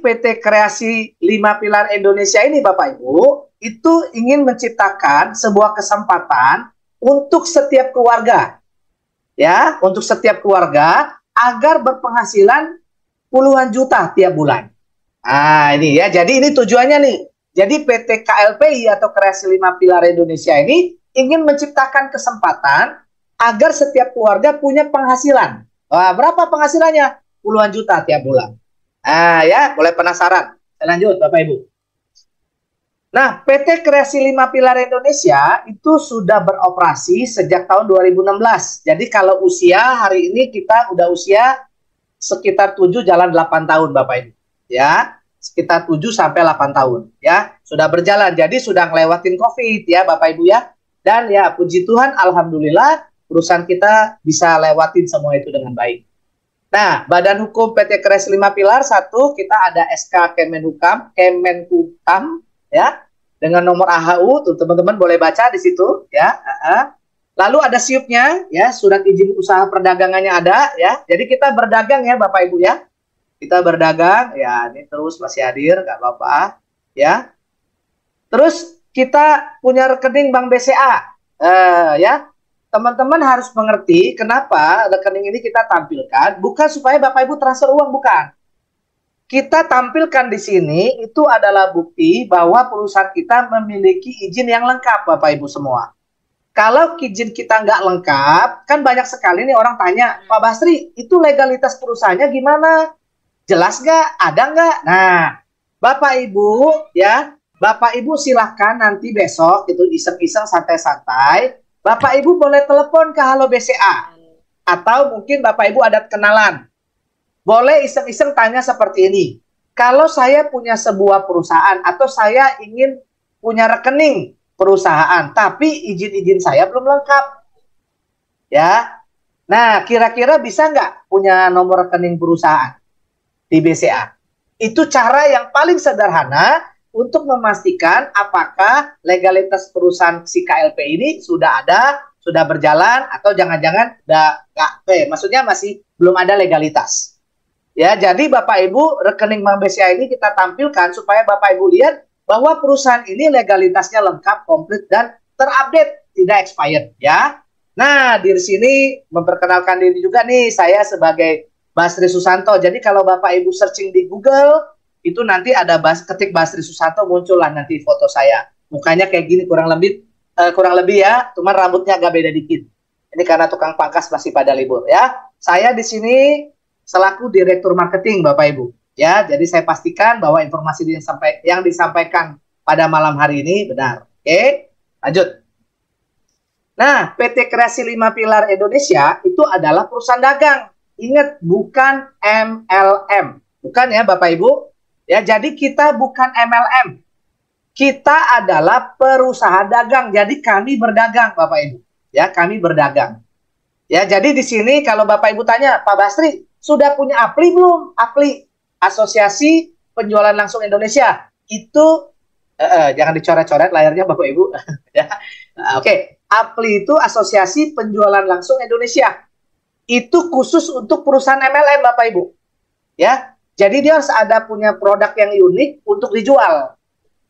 PT Kreasi 5 Pilar Indonesia ini Bapak Ibu, itu ingin menciptakan sebuah kesempatan untuk setiap keluarga. Ya, untuk setiap keluarga agar berpenghasilan puluhan juta tiap bulan. Nah, ini ya. Jadi ini tujuannya nih. Jadi PT KLPI atau Kreasi 5 Pilar Indonesia ini ingin menciptakan kesempatan agar setiap keluarga punya penghasilan. Wah, berapa penghasilannya? Puluhan juta tiap bulan. Ah ya, boleh penasaran. Lanjut Bapak Ibu. Nah, PT Kreasi 5 Pilar Indonesia itu sudah beroperasi sejak tahun 2016. Jadi kalau usia hari ini kita udah usia sekitar 7 jalan 8 tahun Bapak Ibu. Ya, sekitar 7 sampai 8 tahun ya. Sudah berjalan. Jadi sudah ngelewatin Covid ya Bapak Ibu ya. Dan ya puji Tuhan alhamdulillah perusahaan kita bisa lewatin semua itu dengan baik. Nah, Badan Hukum PT Kreasi 5 Pilar 1, kita ada SK Kemenhukam ya, dengan nomor AHU, tuh teman-teman boleh baca di situ ya. Lalu ada SIUP-nya ya, surat izin usaha perdagangannya ada ya. Jadi kita berdagang ya Bapak Ibu ya. Kita berdagang ya, ini terus masih hadir nggak apa-apa ya. Terus kita punya rekening Bank BCA ya. Teman-teman harus mengerti kenapa rekening ini kita tampilkan, bukan supaya Bapak Ibu transfer uang, bukan. Kita tampilkan di sini itu adalah bukti bahwa perusahaan kita memiliki izin yang lengkap, Bapak Ibu semua. Kalau izin kita nggak lengkap, kan banyak sekali nih orang tanya, Pak Basri, itu legalitas perusahaannya gimana? Jelas nggak? Ada nggak? Nah, Bapak Ibu ya, Bapak Ibu silahkan nanti besok itu iseng-iseng santai-santai. Bapak Ibu boleh telepon ke Halo BCA. Atau mungkin Bapak Ibu ada kenalan. Boleh iseng-iseng tanya seperti ini. Kalau saya punya sebuah perusahaan atau saya ingin punya rekening perusahaan, tapi izin-izin saya belum lengkap. Ya. Nah, kira-kira bisa nggak punya nomor rekening perusahaan di BCA? Itu cara yang paling sederhana untuk memastikan apakah legalitas perusahaan si KLP ini sudah ada, sudah berjalan, atau jangan-jangan maksudnya masih belum ada legalitas. Ya, jadi Bapak Ibu rekening Bank BCA ini kita tampilkan supaya Bapak Ibu lihat bahwa perusahaan ini legalitasnya lengkap, komplit, dan terupdate, tidak expired ya. Nah, di sini memperkenalkan diri juga nih, saya sebagai Basri Susanto. Jadi kalau Bapak Ibu searching di Google, itu nanti ada ketik Basri Susanto, muncullah nanti foto saya. Mukanya kayak gini kurang lebih ya, cuma rambutnya agak beda dikit. Ini karena tukang pangkas masih pada libur ya. Saya di sini selaku Direktur Marketing Bapak Ibu. Ya, jadi saya pastikan bahwa informasi yang disampaikan pada malam hari ini benar. Oke, lanjut. Nah, PT Kreasi 5 Pilar Indonesia itu adalah perusahaan dagang. Ingat, bukan MLM. Bukan ya Bapak Ibu. Ya, jadi kita bukan MLM. Kita adalah perusahaan dagang. Jadi kami berdagang, Bapak Ibu. Ya, kami berdagang. Ya, jadi di sini kalau Bapak Ibu tanya, Pak Basri, sudah punya APLI belum? APLI, Asosiasi Penjualan Langsung Indonesia. Itu jangan dicoret-coret layarnya Bapak Ibu. Ya. Oke, APLI itu Asosiasi Penjualan Langsung Indonesia. Itu khusus untuk perusahaan MLM Bapak Ibu. Ya. Jadi dia harus ada punya produk yang unik untuk dijual.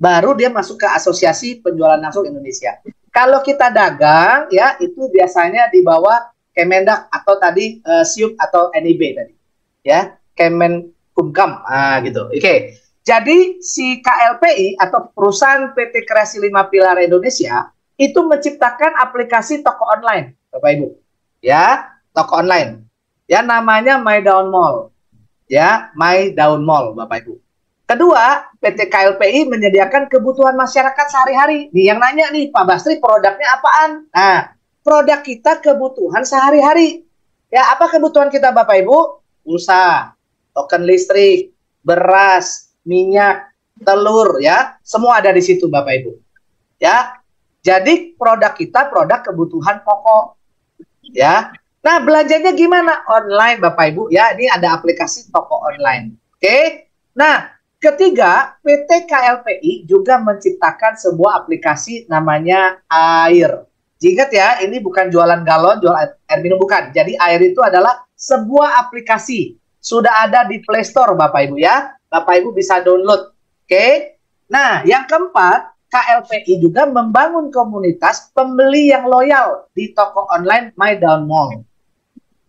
Baru dia masuk ke Asosiasi Penjualan Langsung Indonesia. Kalau kita dagang, ya itu biasanya di bawah Kemendak atau tadi SIUP atau NIB tadi. Ya, Kemenkumham, gitu. Oke. Jadi si KLPI atau perusahaan PT Kreasi 5 Pilar Indonesia itu menciptakan aplikasi toko online, Bapak Ibu. Ya, toko online. Ya, namanya My Dawn Mall. Ya, My Dawn Mall, Bapak Ibu. Kedua, PT KLPI menyediakan kebutuhan masyarakat sehari-hari. Nih yang nanya nih, Pak Basri produknya apaan? Nah, produk kita kebutuhan sehari-hari. Ya, apa kebutuhan kita Bapak Ibu? Pulsa, token listrik, beras, minyak, telur, ya. Semua ada di situ Bapak Ibu. Ya. Jadi produk kita produk kebutuhan pokok. Ya. Nah, belanjanya gimana? Online Bapak Ibu, ya. Ini ada aplikasi toko online. Oke. Nah, ketiga, PT KLPI juga menciptakan sebuah aplikasi namanya Air. Ingat ya, ini bukan jualan galon, jual air minum, bukan. Jadi Air itu adalah sebuah aplikasi. Sudah ada di Play Store Bapak Ibu ya. Bapak Ibu bisa download. Oke. Nah, yang keempat, KLPI juga membangun komunitas pembeli yang loyal di toko online My Dawn Mall.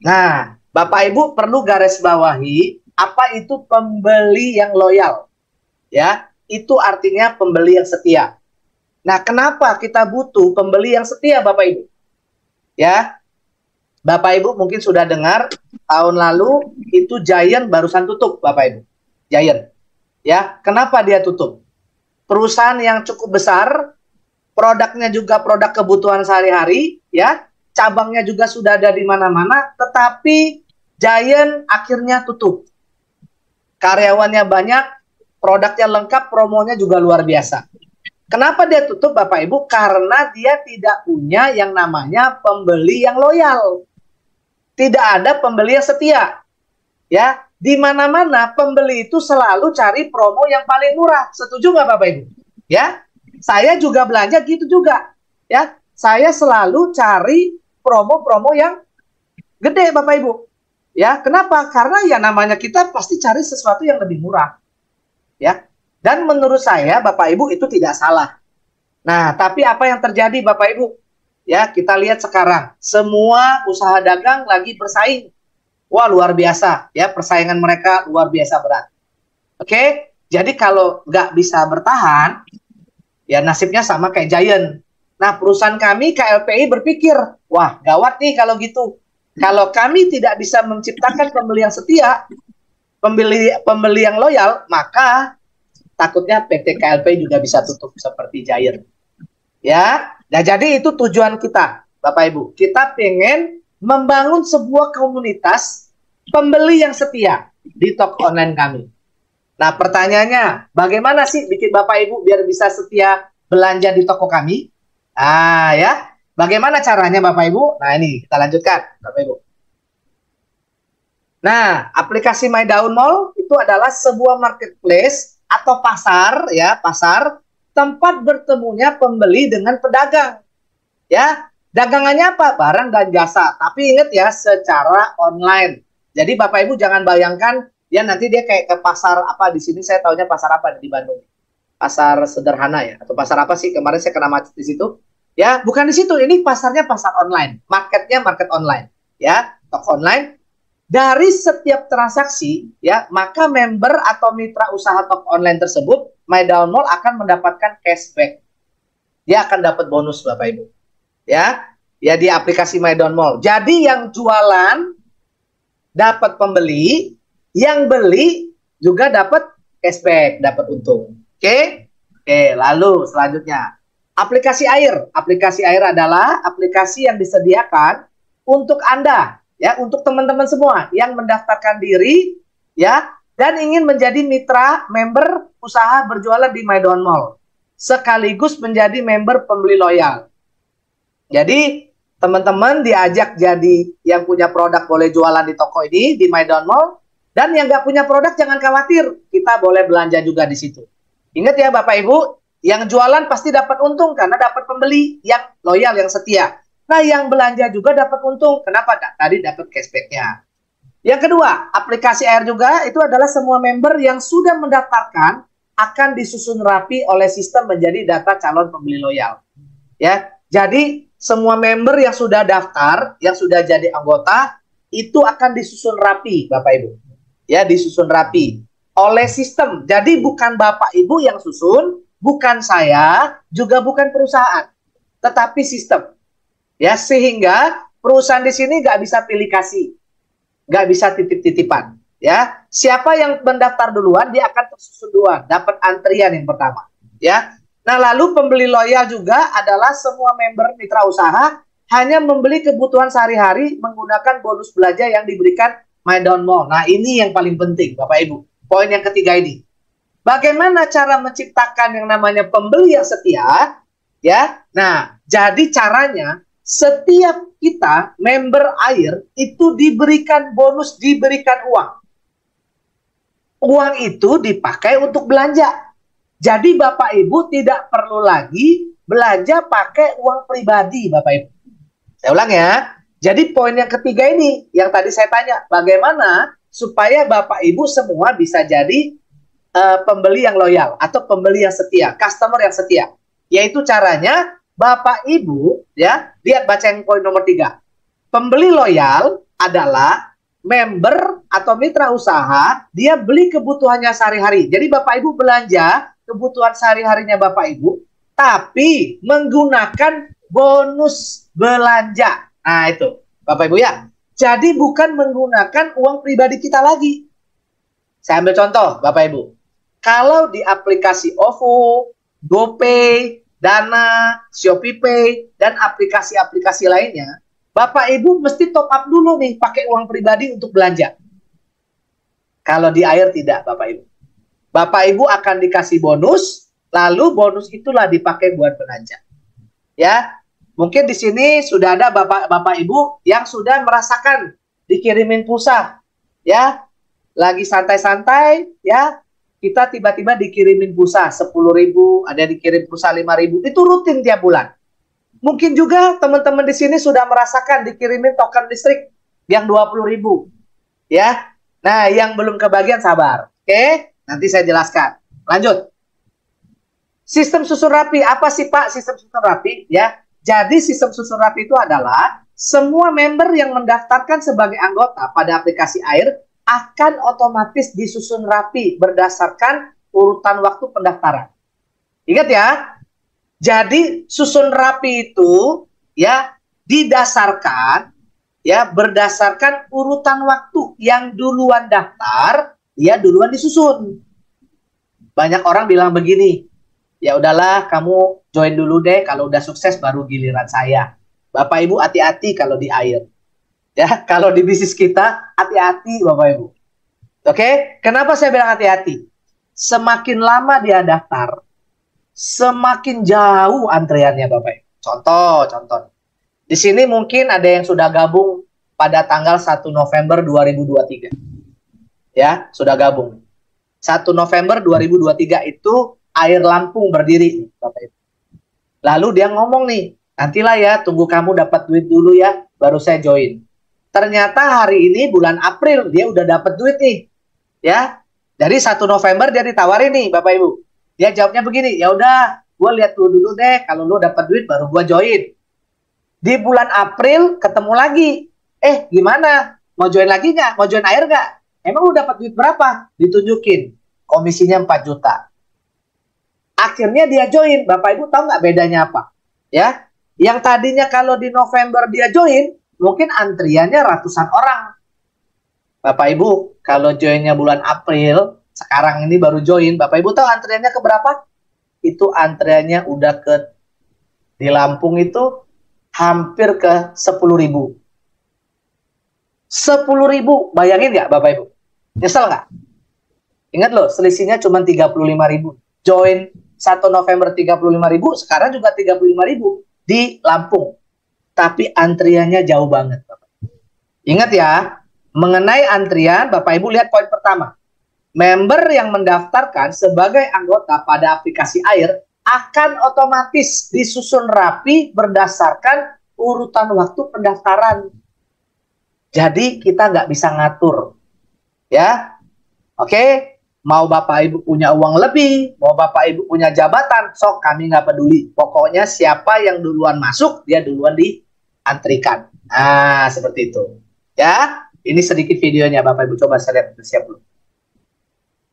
Nah, Bapak Ibu perlu garis bawahi apa itu pembeli yang loyal. Ya, itu artinya pembeli yang setia. Nah, kenapa kita butuh pembeli yang setia, Bapak Ibu? Ya, Bapak Ibu mungkin sudah dengar tahun lalu itu Giant barusan tutup, Bapak Ibu. Giant. Ya, kenapa dia tutup? Perusahaan yang cukup besar, produknya juga produk kebutuhan sehari-hari, ya, cabangnya juga sudah ada di mana-mana, tetapi Giant akhirnya tutup. Karyawannya banyak, produknya lengkap, promonya juga luar biasa. Kenapa dia tutup, Bapak Ibu? Karena dia tidak punya yang namanya pembeli yang loyal. Tidak ada pembeli yang setia. Ya, di mana-mana pembeli itu selalu cari promo yang paling murah. Setuju nggak, Bapak Ibu? Ya, saya juga belanja gitu juga. Ya, saya selalu cari promo-promo yang gede, Bapak Ibu. Ya, kenapa? Karena ya namanya kita pasti cari sesuatu yang lebih murah. Ya, dan menurut saya, Bapak Ibu, itu tidak salah. Nah, tapi apa yang terjadi, Bapak Ibu? Ya, kita lihat sekarang. Semua usaha dagang lagi bersaing. Wah, luar biasa. Ya, persaingan mereka luar biasa berat. Oke, jadi kalau nggak bisa bertahan, ya nasibnya sama kayak Giant. Nah, perusahaan kami, KLPI, berpikir, wah, gawat nih kalau gitu. Kalau kami tidak bisa menciptakan pembeli yang setia, pembeli yang loyal, maka takutnya PT KLP juga bisa tutup seperti Giant. Ya, nah jadi itu tujuan kita, Bapak Ibu. Kita pengen membangun sebuah komunitas pembeli yang setia di toko online kami. Nah, pertanyaannya, bagaimana sih bikin Bapak Ibu biar bisa setia belanja di toko kami? Ah, ya. Bagaimana caranya, Bapak Ibu? Nah, ini kita lanjutkan, Bapak Ibu. Nah, aplikasi My Dawn Mall itu adalah sebuah marketplace atau pasar, ya, pasar tempat bertemunya pembeli dengan pedagang. Ya, dagangannya apa? Barang dan jasa. Tapi ingat ya, secara online. Jadi Bapak Ibu jangan bayangkan ya nanti dia kayak ke pasar apa di sini, saya tahunya pasar apa di Bandung. Pasar sederhana ya, atau pasar apa sih? Kemarin saya kena macet di situ. Ya, bukan di situ. Ini pasarnya pasar online. Marketnya market online. Ya, toko online. Dari setiap transaksi, ya, maka member atau mitra usaha toko online tersebut, My Dawn Mall akan mendapatkan cashback. Dia akan dapat bonus, Bapak Ibu. Ya, ya di aplikasi My Dawn Mall. Jadi yang jualan dapat pembeli, yang beli juga dapat cashback, dapat untung. Oke? Oke, lalu selanjutnya. Aplikasi air. Aplikasi air adalah aplikasi yang disediakan untuk Anda, ya, untuk teman-teman semua yang mendaftarkan diri, ya, dan ingin menjadi mitra member usaha berjualan di My Dawn Mall, sekaligus menjadi member pembeli loyal. Jadi teman-teman diajak jadi yang punya produk boleh jualan di toko ini di My Dawn Mall, dan yang nggak punya produk jangan khawatir, kita boleh belanja juga di situ. Ingat ya Bapak Ibu, yang jualan pasti dapat untung karena dapat pembeli yang loyal, yang setia. Nah, yang belanja juga dapat untung. Kenapa? Tadi dapat cashback-nya. Yang kedua, aplikasi air juga itu adalah semua member yang sudah mendaftarkan akan disusun rapi oleh sistem menjadi data calon pembeli loyal. Ya, jadi semua member yang sudah daftar, yang sudah jadi anggota, itu akan disusun rapi, Bapak Ibu. Ya, disusun rapi oleh sistem. Jadi bukan Bapak Ibu yang susun, bukan saya, juga bukan perusahaan, tetapi sistem. Ya, sehingga perusahaan di sini nggak bisa pilih kasih, nggak bisa titip-titipan. Ya, siapa yang mendaftar duluan dia akan tersusun duluan, dapat antrian yang pertama. Ya, nah lalu pembeli loyal juga adalah semua member mitra usaha hanya membeli kebutuhan sehari-hari menggunakan bonus belanja yang diberikan My Dawn Mall. Nah ini yang paling penting, Bapak Ibu. Poin yang ketiga ini. Bagaimana cara menciptakan yang namanya pembeli yang setia? Ya, nah jadi caranya setiap kita member air itu diberikan bonus, diberikan uang. Uang itu dipakai untuk belanja. Jadi Bapak Ibu tidak perlu lagi belanja pakai uang pribadi, Bapak Ibu. Saya ulang ya. Jadi poin yang ketiga ini yang tadi saya tanya, bagaimana supaya Bapak Ibu semua bisa jadi pembeli yang loyal atau pembeli yang setia, customer yang setia. Yaitu caranya Bapak Ibu ya, lihat baca yang poin nomor 3. Pembeli loyal adalah member atau mitra usaha, dia beli kebutuhannya sehari-hari. Jadi Bapak Ibu belanja kebutuhan sehari-harinya Bapak Ibu, tapi menggunakan bonus belanja. Nah itu Bapak Ibu ya. Jadi bukan menggunakan uang pribadi kita lagi. Saya ambil contoh Bapak Ibu. Kalau di aplikasi OVO, GoPay, Dana, ShopeePay, dan aplikasi-aplikasi lainnya, Bapak Ibu mesti top up dulu nih pakai uang pribadi untuk belanja. Kalau di Air tidak Bapak Ibu. Bapak Ibu akan dikasih bonus, lalu bonus itulah dipakai buat belanja. Ya, mungkin di sini sudah ada Bapak Ibu yang sudah merasakan dikirimin pulsa, ya, lagi santai-santai, ya, kita tiba-tiba dikirimin pulsa 10.000, ada dikirim pulsa 5.000, itu rutin tiap bulan. Mungkin juga teman-teman di sini sudah merasakan dikirimin token listrik yang 20.000, ya. Nah, yang belum kebagian sabar, oke? Nanti saya jelaskan. Lanjut. Sistem susun rapi, apa sih Pak sistem susun rapi? Ya, jadi sistem susun rapi itu adalah semua member yang mendaftarkan sebagai anggota pada aplikasi Air akan otomatis disusun rapi berdasarkan urutan waktu pendaftaran. Ingat ya, jadi susun rapi itu ya didasarkan ya berdasarkan urutan waktu. Yang duluan daftar, dia duluan disusun. Banyak orang bilang begini, ya udahlah kamu join dulu deh, kalau udah sukses baru giliran saya. Bapak Ibu hati-hati kalau di Air. Ya, kalau di bisnis kita, hati-hati Bapak Ibu. Oke, kenapa saya bilang hati-hati? Semakin lama dia daftar, semakin jauh antriannya Bapak Ibu. Contoh. Di sini mungkin ada yang sudah gabung pada tanggal 1 November 2023. Ya, sudah gabung. 1 November 2023 itu Air Lampung berdiri, Bapak Ibu. Lalu dia ngomong nih, nantilah ya, tunggu kamu dapat duit dulu ya, baru saya join. Ternyata hari ini bulan April dia udah dapat duit nih, ya. Dari 1 November dia ditawarin nih, Bapak Ibu. Dia jawabnya begini, ya udah, gue lihat dulu deh, kalau lu dapat duit baru gue join. Di bulan April ketemu lagi, gimana? Mau join lagi nggak? Mau join Air nggak? Emang lu dapat duit berapa? Ditunjukin, komisinya 4 juta. Akhirnya dia join, Bapak Ibu tahu nggak bedanya apa? Ya, yang tadinya kalau di November dia join, mungkin antriannya ratusan orang. Bapak Ibu, kalau joinnya bulan April, sekarang ini baru join, Bapak Ibu tahu antriannya ke berapa? Itu antriannya udah di Lampung itu hampir ke 10.000. 10.000, bayangin nggak Bapak Ibu? Nyesel nggak? Ingat loh, selisihnya cuma 35.000. Join 1 November 35.000, sekarang juga 35.000 di Lampung. Tapi antriannya jauh banget Bapak. Ingat ya, mengenai antrian, Bapak Ibu lihat poin pertama. Member yang mendaftarkan sebagai anggota pada aplikasi Air akan otomatis disusun rapi berdasarkan urutan waktu pendaftaran. Jadi kita nggak bisa ngatur. Ya, oke. Mau Bapak Ibu punya uang lebih, mau Bapak Ibu punya jabatan, sok kami nggak peduli. Pokoknya siapa yang duluan masuk, dia duluan diantrikan. Nah, seperti itu. Ya, ini sedikit videonya Bapak Ibu. Coba saya lihat, siap belum?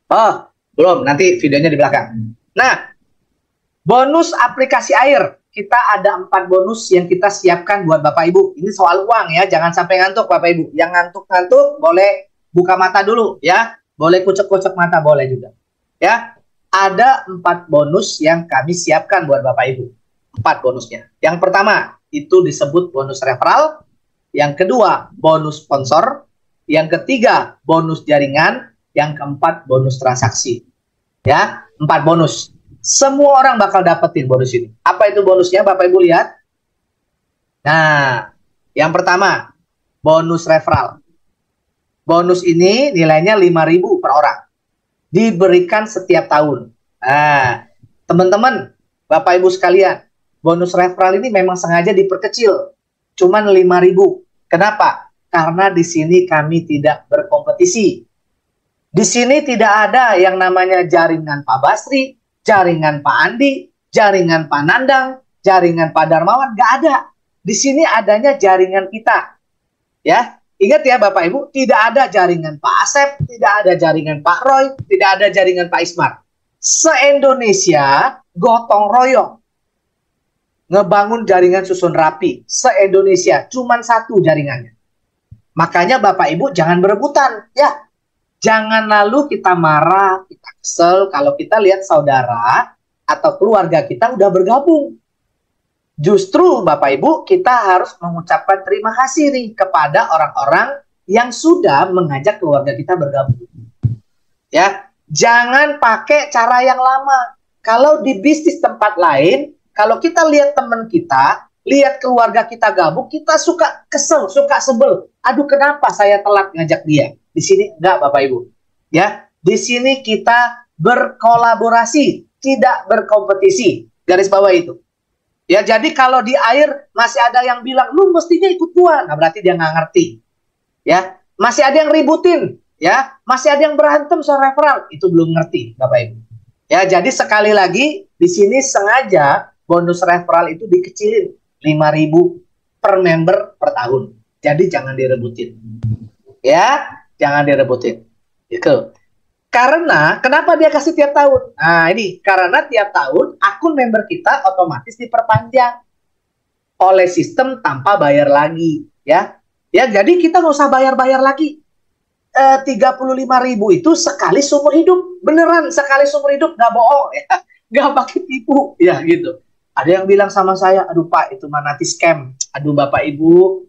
Oh, belum. Nanti videonya di belakang. Nah, bonus aplikasi Air. Kita ada 4 bonus yang kita siapkan buat Bapak Ibu. Ini soal uang ya, jangan sampai ngantuk Bapak Ibu. Yang ngantuk-ngantuk boleh buka mata dulu ya. Boleh kucek-kucek mata, boleh juga. Ya, ada 4 bonus yang kami siapkan buat Bapak Ibu. 4 bonusnya. Yang pertama, itu disebut bonus referral. Yang kedua, bonus sponsor. Yang ketiga, bonus jaringan. Yang keempat, bonus transaksi. Ya, 4 bonus. Semua orang bakal dapetin bonus ini. Apa itu bonusnya, Bapak Ibu lihat? Nah, yang pertama, bonus referral. Bonus ini nilainya 5.000 per orang. Diberikan setiap tahun. Nah, teman-teman, Bapak Ibu sekalian, bonus referral ini memang sengaja diperkecil. Cuman 5.000. Kenapa? Karena di sini kami tidak berkompetisi. Di sini tidak ada yang namanya jaringan Pak Basri, jaringan Pak Andi, jaringan Pak Nandang, jaringan Pak Darmawan, nggak ada. Di sini adanya jaringan kita. Ya, ingat ya Bapak Ibu, tidak ada jaringan Pak Asep, tidak ada jaringan Pak Roy, tidak ada jaringan Pak Ismar. Se-Indonesia gotong royong ngebangun jaringan susun rapi. Se-Indonesia cuman satu jaringannya. Makanya Bapak Ibu jangan berebutan, ya. Jangan lalu kita marah, kita kesel kalau kita lihat saudara atau keluarga kita udah bergabung. Justru Bapak Ibu kita harus mengucapkan terima kasih nih kepada orang-orang yang sudah mengajak keluarga kita bergabung. Ya, jangan pakai cara yang lama. Kalau di bisnis tempat lain, kalau kita lihat teman kita, lihat keluarga kita gabung, kita suka kesel, suka sebel. Aduh, kenapa saya telat ngajak dia? Di sini enggak Bapak Ibu. Ya, di sini kita berkolaborasi, tidak berkompetisi. Garis bawah itu. Ya, jadi kalau di air masih ada yang bilang lu mestinya ikut gua, nah berarti dia nggak ngerti. Ya, masih ada yang ributin, ya, masih ada yang berantem soal referral, itu belum ngerti Bapak Ibu. Ya, jadi sekali lagi di sini sengaja bonus referral itu dikecilin 5.000 per member per tahun. Jadi jangan direbutin. Ya, jangan direbutin. Itu. Karena, kenapa dia kasih tiap tahun? Nah, ini. Karena tiap tahun, akun member kita otomatis diperpanjang oleh sistem tanpa bayar lagi. Ya, ya jadi kita nggak usah bayar-bayar lagi. 35.000 itu sekali seumur hidup. Beneran, sekali seumur hidup. Nggak bohong. Ya. Nggak pakai tipu. Ya, gitu. Ada yang bilang sama saya, aduh Pak, itu mah nanti scam. Aduh Bapak Ibu,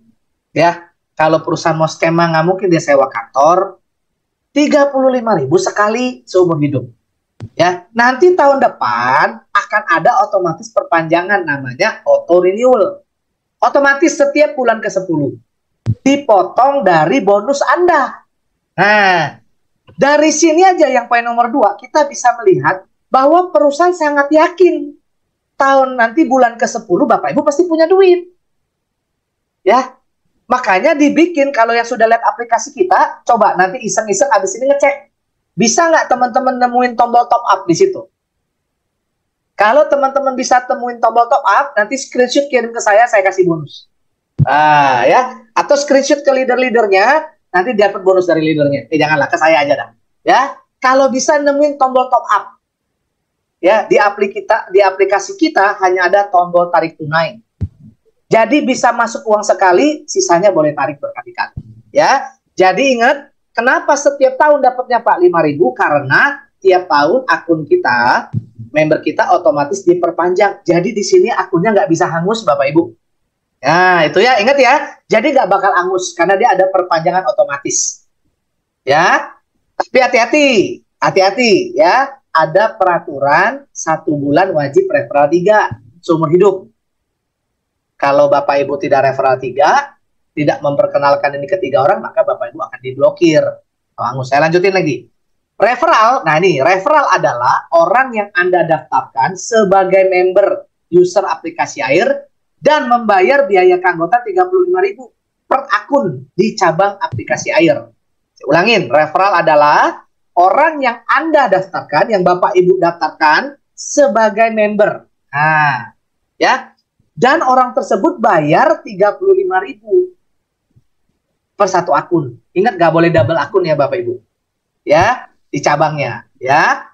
ya, kalau perusahaan mau scam nggak mungkin dia sewa kantor. 35.000 sekali seumur hidup. Ya, nanti tahun depan akan ada otomatis perpanjangan namanya auto renewal. Otomatis setiap bulan ke-10 dipotong dari bonus Anda. Nah, dari sini aja yang poin nomor 2, kita bisa melihat bahwa perusahaan sangat yakin tahun nanti bulan ke-10 Bapak Ibu pasti punya duit. Ya. Makanya dibikin, kalau yang sudah lihat aplikasi kita, coba nanti iseng-iseng abis ini ngecek. Bisa nggak teman-teman nemuin tombol top up di situ? Kalau teman-teman bisa temuin tombol top up, nanti screenshot kirim ke saya kasih bonus. Ya. Atau screenshot ke leader-leadernya, nanti dapat bonus dari leadernya. Janganlah, ke saya aja dah. Ya. Kalau bisa nemuin tombol top up. Ya, di aplikasi kita hanya ada tombol tarik tunai. Jadi bisa masuk uang sekali, sisanya boleh tarik berkali-kali. Ya, jadi ingat, kenapa setiap tahun dapatnya Pak 5.000? Karena tiap tahun akun kita, member kita otomatis diperpanjang. Jadi di sini akunnya nggak bisa hangus, Bapak Ibu. Nah, itu ya, ingat ya. Jadi nggak bakal hangus karena dia ada perpanjangan otomatis. Ya, tapi hati-hati, ya. Ada peraturan 1 bulan wajib referral 3 seumur hidup. Kalau Bapak Ibu tidak referral 3, tidak memperkenalkan ini ke 3 orang, maka Bapak Ibu akan diblokir. Saya lanjutin lagi. Referral, nah ini, referral adalah orang yang Anda daftarkan sebagai member user aplikasi air dan membayar biaya keanggotaan 35.000 per akun di cabang aplikasi air. Saya ulangin, referral adalah orang yang Anda daftarkan, yang Bapak Ibu daftarkan sebagai member. Nah, ya. Dan orang tersebut bayar 35.000 per satu akun. Ingat, nggak boleh double akun ya Bapak Ibu. Ya, di cabangnya. Ya.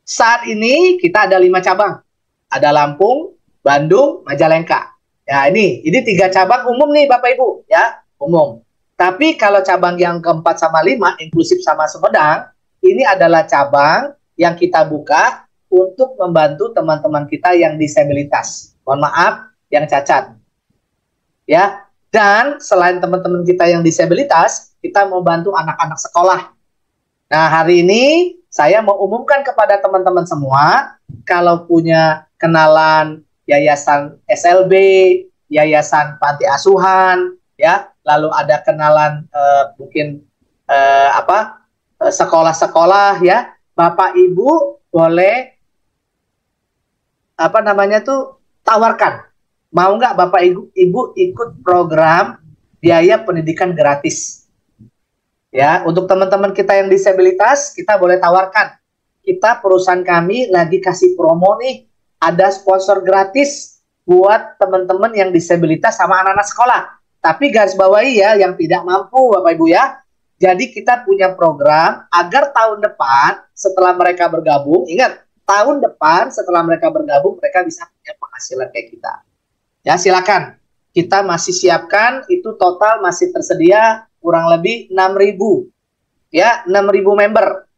Saat ini kita ada 5 cabang. Ada Lampung, Bandung, Majalengka. Ya, ini 3 cabang umum nih Bapak Ibu. Ya, umum. Tapi kalau cabang yang keempat sama 5, inklusif sama Sumedang, ini adalah cabang yang kita buka untuk membantu teman-teman kita yang disabilitas. Mohon maaf, yang cacat. Ya, dan selain teman-teman kita yang disabilitas, kita mau bantu anak-anak sekolah. Nah, hari ini saya mau umumkan kepada teman-teman semua, kalau punya kenalan yayasan SLB, yayasan panti asuhan, ya, lalu ada kenalan mungkin sekolah-sekolah, ya, Bapak Ibu boleh tawarkan, mau nggak Bapak Ibu ikut program biaya pendidikan gratis, Ya, untuk teman-teman kita yang disabilitas, kita boleh tawarkan. Kita perusahaan kami lagi kasih promo nih, ada sponsor gratis buat teman-teman yang disabilitas sama anak-anak sekolah. Tapi garis bawahi ya, yang tidak mampu Bapak Ibu ya. Jadi kita punya program agar tahun depan setelah mereka bergabung, ingat, tahun depan setelah mereka bergabung, mereka bisa punya penghasilan kayak kita. Ya, silakan. Kita masih siapkan, itu total masih tersedia kurang lebih 6.000. Ya, 6.000 member.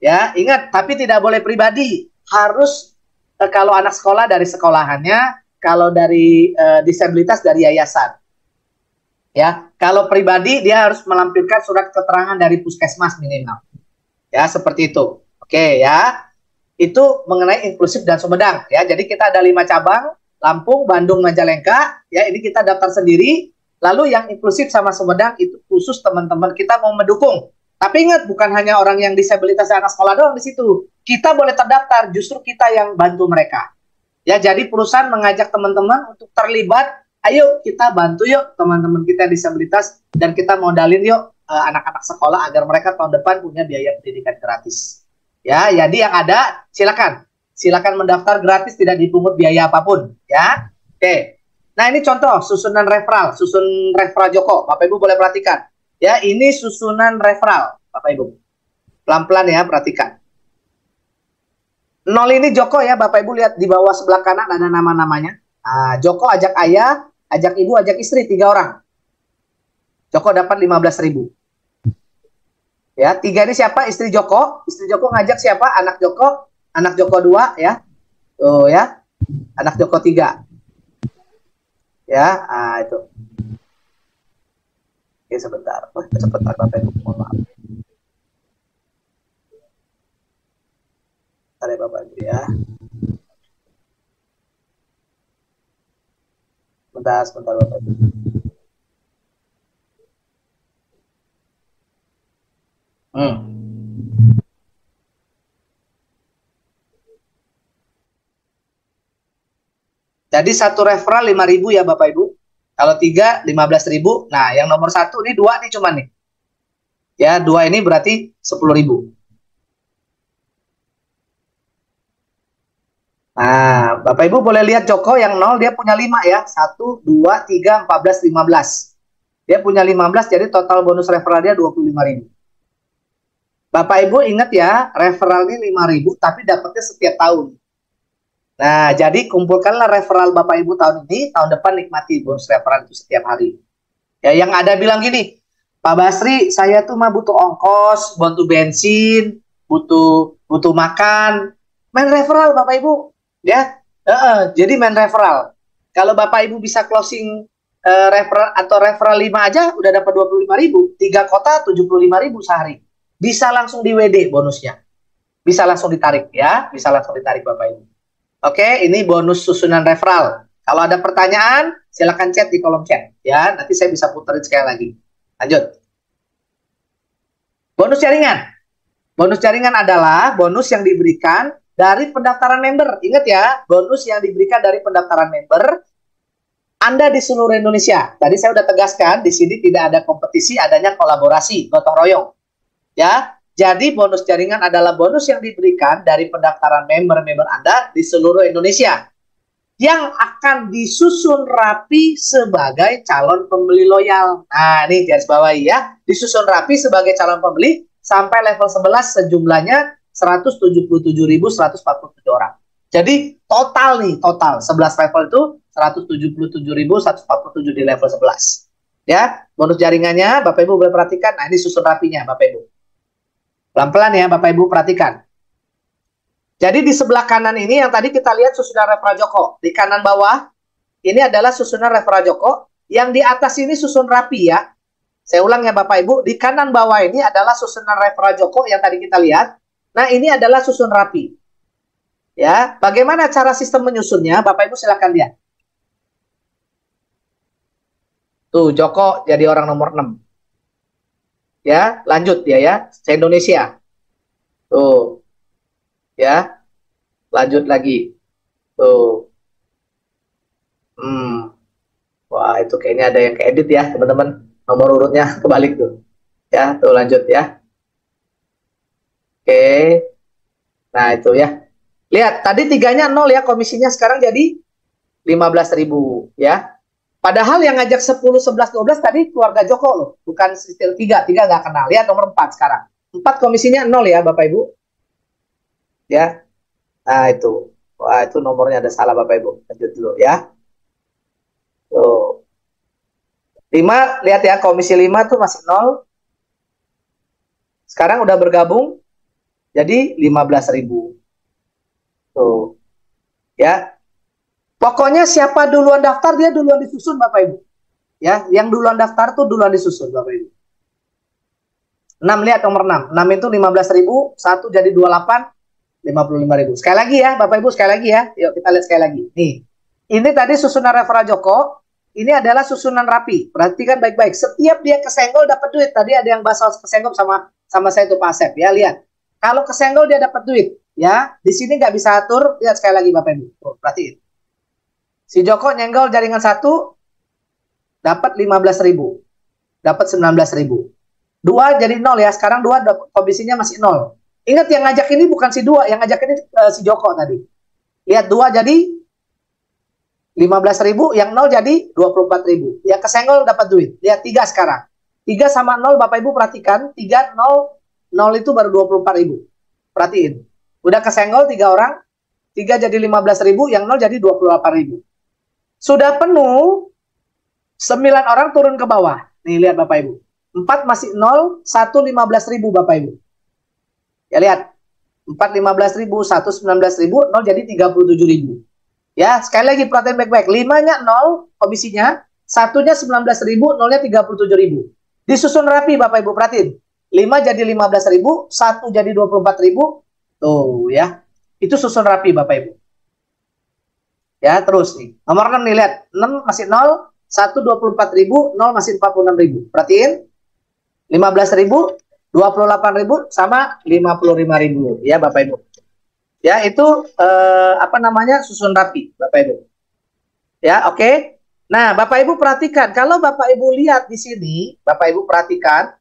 Ya, ingat, tapi tidak boleh pribadi. Harus kalau anak sekolah dari sekolahannya, kalau dari disabilitas dari yayasan. Ya, kalau pribadi dia harus melampirkan surat keterangan dari puskesmas minimal. Ya, seperti itu. Oke ya. Itu mengenai inklusif dan Sumedang ya. Jadi kita ada 5 cabang, Lampung, Bandung, Majalengka. Ya, ini kita daftar sendiri. Lalu yang inklusif sama Sumedang itu khusus teman-teman kita mau mendukung. Tapi ingat, bukan hanya orang yang disabilitas anak sekolah doang di situ. Kita boleh terdaftar, justru kita yang bantu mereka. Ya, jadi perusahaan mengajak teman-teman untuk terlibat. Ayo kita bantu yuk teman-teman kita disabilitas dan kita modalin yuk anak-anak sekolah agar mereka tahun depan punya biaya pendidikan gratis. Ya, jadi yang ada silakan mendaftar gratis, tidak dipungut biaya apapun. Ya, oke. Nah, ini contoh susunan referral Joko. Bapak Ibu boleh perhatikan. Ya, ini susunan referral Bapak Ibu. Pelan-pelan ya, perhatikan. 0 ini Joko ya, Bapak Ibu lihat di bawah sebelah kanan ada nama-namanya. Nah, Joko ajak ayah, ajak ibu, ajak istri, 3 orang. Joko dapat 15.000. Ya, 3 ini siapa? Istri Joko. Istri Joko ngajak siapa? Anak Joko 2 ya. Tuh ya. Anak Joko 3. Ya, itu. Oke, sebentar. Sebentar Bapak Ibu, mohon maaf. Bentar ya Bapak Ibu ya. Sebentar Bapak Ibu. Jadi satu referral 5.000 ya Bapak Ibu. Kalau 3 15.000. Nah, yang nomor 1 ini 2 nih cuman nih. Ya, 2 ini berarti 10.000. Nah, Bapak Ibu boleh lihat Joko yang 0 dia punya 5 ya. 1 2 3 14 15. Dia punya 15, jadi total bonus referral dia 25.000. Bapak Ibu ingat ya, referral ini 5.000 tapi dapatnya setiap tahun. Nah, jadi kumpulkanlah referral Bapak Ibu tahun ini, tahun depan nikmati bonus referral itu setiap hari. Ya, yang ada bilang gini, Pak Basri, saya tuh mah butuh ongkos, butuh bensin, butuh makan, main referral Bapak Ibu, ya. Jadi main referral. Kalau Bapak Ibu bisa closing referral atau referral 5 aja udah dapat 25.000, 3 kota 75.000 sehari. Bisa langsung di WD bonusnya. Bisa langsung ditarik ya, bisa langsung ditarik Bapak Ibu. Oke, ini bonus susunan referral. Kalau ada pertanyaan, silakan chat di kolom chat. Ya, nanti saya bisa puterin sekali lagi. Lanjut. Bonus jaringan. Bonus jaringan adalah bonus yang diberikan dari pendaftaran member. Ingat ya, bonus yang diberikan dari pendaftaran member Anda di seluruh Indonesia. Tadi saya sudah tegaskan, di sini tidak ada kompetisi, adanya kolaborasi, gotong royong. Ya, jadi bonus jaringan adalah bonus yang diberikan dari pendaftaran member-member Anda di seluruh Indonesia yang akan disusun rapi sebagai calon pembeli loyal. Nah, ini garis bawahi ya. Disusun rapi sebagai calon pembeli sampai level 11 sejumlahnya 177.147 orang. Jadi total 11 level itu 177.147 di level 11. Ya, bonus jaringannya Bapak Ibu boleh perhatikan. Nah, ini susun rapinya Bapak Ibu. Pelan-pelan ya Bapak Ibu perhatikan. Jadi di sebelah kanan ini yang tadi kita lihat susunan referral Joko. Di kanan bawah ini adalah susunan referral Joko. Yang di atas ini susun rapi ya. Saya ulang ya Bapak Ibu. Di kanan bawah ini adalah susunan referral Joko yang tadi kita lihat. Nah, ini adalah susun rapi. Ya, bagaimana cara sistem menyusunnya? Bapak Ibu silakan lihat. Tuh, Joko jadi orang nomor 6. Ya, lanjut dia ya, se-Indonesia. Tuh. Ya. Lanjut lagi. Tuh. Wah, itu kayaknya ada yang keedit ya, teman-teman. Nomor urutnya kebalik tuh. Ya, tuh lanjut ya. Oke. Nah, itu ya. Lihat, tadi tiganya 0 ya, komisinya sekarang jadi 15.000 ya. Padahal yang ngajak 10, 11, 12 tadi keluarga Joko loh, bukan sistem 3 nggak kenal. Lihat nomor 4 sekarang. 4 komisinya 0 ya, Bapak Ibu. Ya. Nah, itu. Wah, itu nomornya ada salah Bapak Ibu. Lanjut dulu ya. Tuh. 5, lihat ya, komisi 5 tuh masih 0. Sekarang udah bergabung jadi 15.000. Tuh. Ya. Pokoknya siapa duluan daftar dia duluan disusun Bapak Ibu. Ya, yang duluan daftar tuh duluan disusun Bapak Ibu. 6, lihat nomor 6. 6 itu 15.000, 1 jadi 28, 55.000. Sekali lagi ya Bapak Ibu, sekali lagi ya. Yuk kita lihat sekali lagi. Nih. Ini tadi susunan referral Joko, ini adalah susunan rapi. Perhatikan baik-baik. Setiap dia kesenggol dapat duit. Tadi ada yang bahas kesenggol sama saya tuh Pak Asep ya, lihat. Kalau kesenggol dia dapat duit, ya. Di sini nggak bisa atur, lihat sekali lagi Bapak Ibu. Tuh, perhatiin. Si Joko nyenggol jaringan 1 dapat 15.000. Dapat 19.000. 2 jadi 0 ya. Sekarang 2 komisinya masih 0. Ingat yang ngajak ini bukan si 2, yang ngajak ini si Joko tadi. Lihat 2 jadi 15.000, yang 0 jadi 24.000. Yang kesenggol dapat duit. Lihat 3 sekarang. 3 sama 0 Bapak Ibu perhatikan. 3, 0, 0 itu baru 24.000. Perhatiin. Udah kesenggol 3 orang. 3 jadi 15.000, yang 0 jadi 28.000. Sudah penuh, 9 orang turun ke bawah. Nih lihat Bapak Ibu. 4 masih 0, 1 15.000 Bapak Ibu. Ya lihat. 4 15.000, 1 19.000, 0 jadi 37.000. Ya, sekali lagi perhatian baik-baik. 5-nya 0 komisinya, 1-nya 19.000, 0-nya 37.000. Disusun rapi Bapak Ibu, perhatiin. 5 jadi 15.000, 1 jadi 24.000. Tuh ya. Itu susun rapi Bapak Ibu. Ya, terus nih. Nomor 6 nih, lihat. 6 masih 0, 1 24.000, 0 masih 46.000. Perhatiin. 15.000, 28.000 sama 55.000 ya Bapak Ibu. Ya, itu apa namanya? Susun rapi Bapak Ibu. Ya, oke. Nah, Bapak Ibu perhatikan, kalau Bapak Ibu lihat di sini, Bapak Ibu perhatikan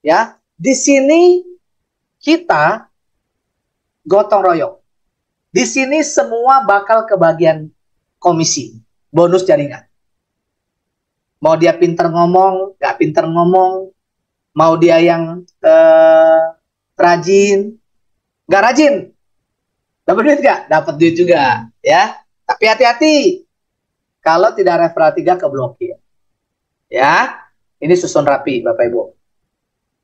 ya, di sini kita gotong royong. Di sini semua bakal kebagian komisi, bonus jaringan. Mau dia pinter ngomong, nggak pinter ngomong, mau dia yang rajin, nggak rajin, dapat duit nggak? Dapat duit juga, ya. Tapi hati-hati, kalau tidak referral 3 keblokir. Ya, ini susun rapi, Bapak Ibu.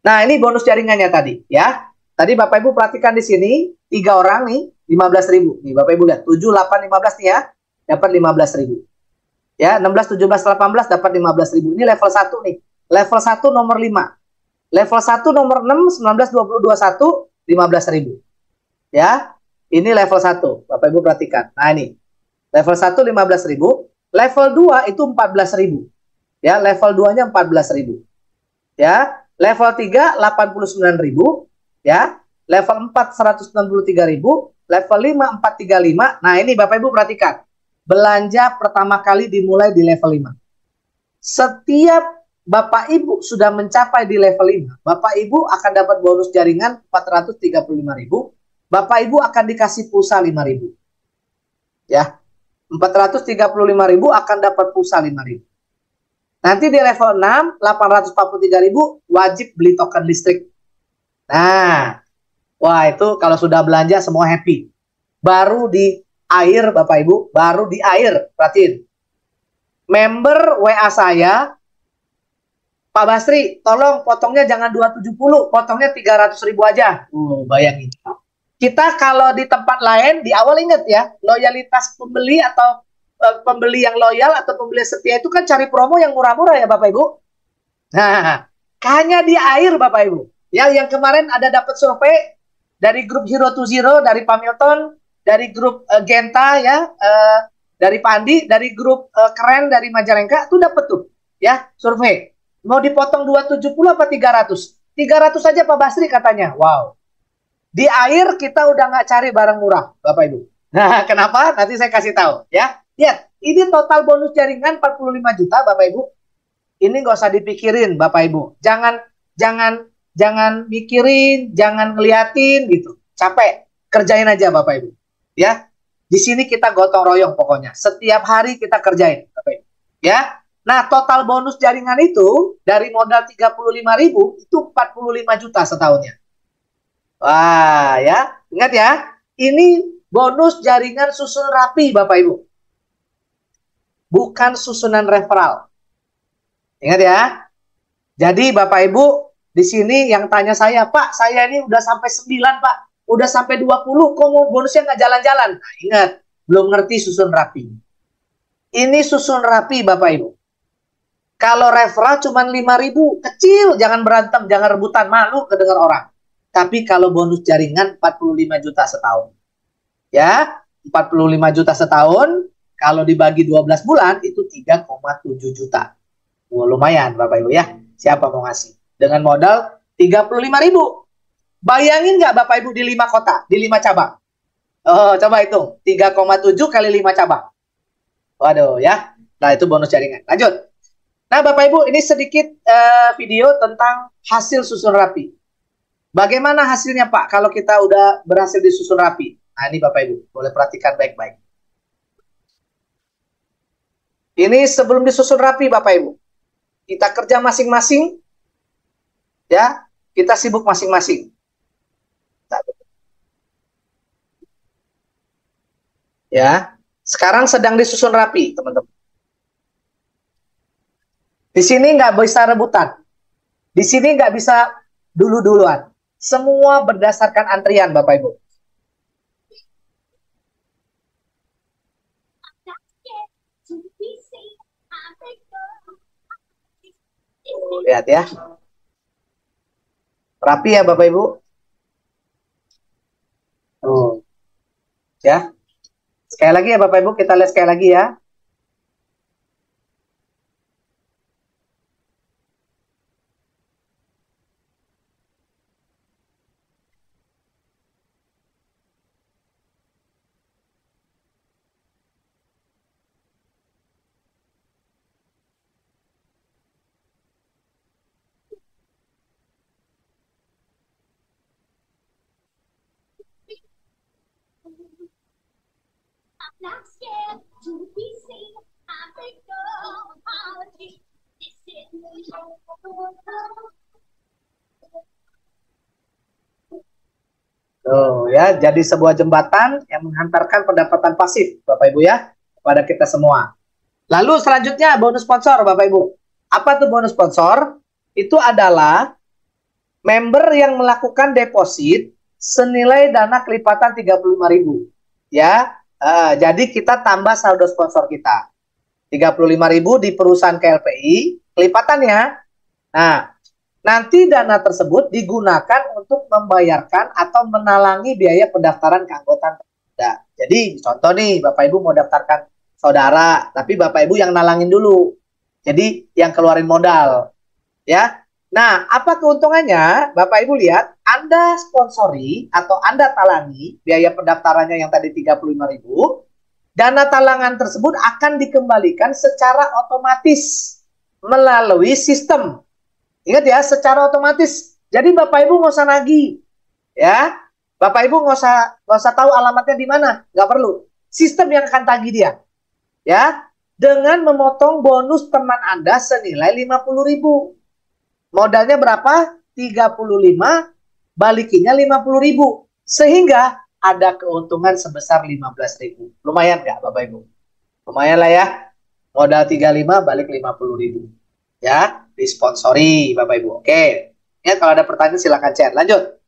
Nah, ini bonus jaringannya tadi, ya. Tadi Bapak Ibu perhatikan di sini, 3 orang nih, 15.000. Nih, Bapak Ibu lihat, 7, 8, 15 nih ya, dapat 15.000. Ya, 16, 17, 18 dapat 15.000. Ini level 1 nih. Level 1 nomor 5. Level 1 nomor 6, 19, 20, 21, 15.000. Ya, ini level 1. Bapak Ibu perhatikan. Nah, ini. Level 1, 15.000. Level 2 itu 14.000. Ya, level 2-nya 14.000. Ya, level 3, 89.000. Ya, level 4, 163.000. Level 5, 435. Nah, ini Bapak Ibu perhatikan. Belanja pertama kali dimulai di level 5. Setiap Bapak Ibu sudah mencapai di level 5, Bapak Ibu akan dapat bonus jaringan 435.000. Bapak Ibu akan dikasih pulsa 5.000. Ya. 435.000 akan dapat pulsa 5.000. Nanti di level 6, 843.000 wajib beli token listrik. Nah, wah itu kalau sudah belanja semua happy. Baru di air Bapak Ibu, baru di air. Perhatiin. Member WA saya, Pak Basri, tolong potongnya jangan 270, potongnya 300.000 aja. Bayangin. Kita kalau di tempat lain, di awal ingat ya, loyalitas pembeli atau pembeli yang loyal atau pembeli setia itu kan cari promo yang murah-murah ya Bapak Ibu. Nah, hanya di air Bapak Ibu. Ya, yang kemarin ada dapat survei dari grup Zero to Zero, dari Pak Milton, dari grup Genta ya, dari Pandi, dari grup Keren dari Majalengka, tuh dapat tuh ya survei. Mau dipotong 270 apa 300? 300 saja Pak Basri katanya. Wow. Di air kita udah nggak cari barang murah, Bapak Ibu. Nah, kenapa? Nanti saya kasih tahu ya. Lihat, ini total bonus jaringan 45 juta Bapak Ibu. Ini nggak usah dipikirin Bapak Ibu. Jangan jangan mikirin, jangan ngeliatin gitu. Capek, kerjain aja Bapak Ibu. Ya, di sini kita gotong royong pokoknya. Setiap hari kita kerjain, Bapak Ibu. Ya. Nah, total bonus jaringan itu dari modal 35.000 itu 45 juta setahunnya. Wah, ya. Ingat ya, ini bonus jaringan susun rapi Bapak Ibu. Bukan susunan referral. Ingat ya. Jadi Bapak Ibu, di sini yang tanya saya, Pak, saya ini udah sampai 9, Pak. Udah sampai 20, kok mau bonusnya nggak jalan-jalan? Nah, ingat, belum ngerti susun rapi. Ini susun rapi Bapak Ibu. Kalau referral cuma 5.000, kecil, jangan berantem, jangan rebutan, malu kedengar orang. Tapi kalau bonus jaringan 45 juta setahun. Ya, 45 juta setahun, kalau dibagi 12 bulan, itu 3,7 juta. Wah, lumayan Bapak Ibu ya. Siapa mau ngasih? Dengan modal 35.000. Bayangin nggak Bapak Ibu di 5 kota, di 5 cabang? Oh, coba hitung. 3,7 kali 5 cabang. Waduh ya. Nah, itu bonus jaringan. Lanjut. Nah, Bapak Ibu, ini sedikit video tentang hasil susun rapi. Bagaimana hasilnya Pak kalau kita udah berhasil disusun rapi? Nah, ini Bapak Ibu, boleh perhatikan baik-baik. Ini sebelum disusun rapi Bapak Ibu. Kita kerja masing-masing, ya, kita sibuk masing-masing. Ya, sekarang sedang disusun rapi, teman-teman. Di sini nggak bisa rebutan. Di sini nggak bisa dulu-duluan. Semua berdasarkan antrian, Bapak Ibu. Lihat ya. Rapi ya, Bapak Ibu. Tuh. Ya. Sekali lagi ya, Bapak Ibu. Kita lihat sekali lagi ya. Tuh ya, jadi sebuah jembatan yang menghantarkan pendapatan pasif, Bapak Ibu ya, kepada kita semua. Lalu selanjutnya bonus sponsor, Bapak Ibu. Apa tuh bonus sponsor? Itu adalah member yang melakukan deposit senilai dana kelipatan 35.000. Ya, jadi kita tambah saldo sponsor kita. 35.000 di perusahaan KLPI, kelipatannya. Nah, nanti dana tersebut digunakan untuk membayarkan atau menalangi biaya pendaftaran keanggotaan. Jadi contoh nih, Bapak Ibu mau daftarkan saudara, tapi Bapak Ibu yang nalangin dulu. Jadi yang keluarin modal. Ya. Nah, apa keuntungannya? Bapak Ibu lihat, Anda sponsori atau Anda talangi biaya pendaftarannya yang tadi 35.000, dana talangan tersebut akan dikembalikan secara otomatis melalui sistem. Ingat ya, secara otomatis. Jadi Bapak Ibu nggak usah nagih, ya. Bapak Ibu nggak usah tahu alamatnya di mana, nggak perlu. Sistem yang akan tagih dia, ya, dengan memotong bonus teman Anda senilai 50.000. Modalnya berapa? 35, balikinya 50.000. Sehingga ada keuntungan sebesar 15.000. Lumayan nggak Bapak Ibu? Lumayan lah ya. Modal 35, balik 50.000. Ya, disponsori Bapak Ibu. Oke. Ya, kalau ada pertanyaan silakan chat. Lanjut.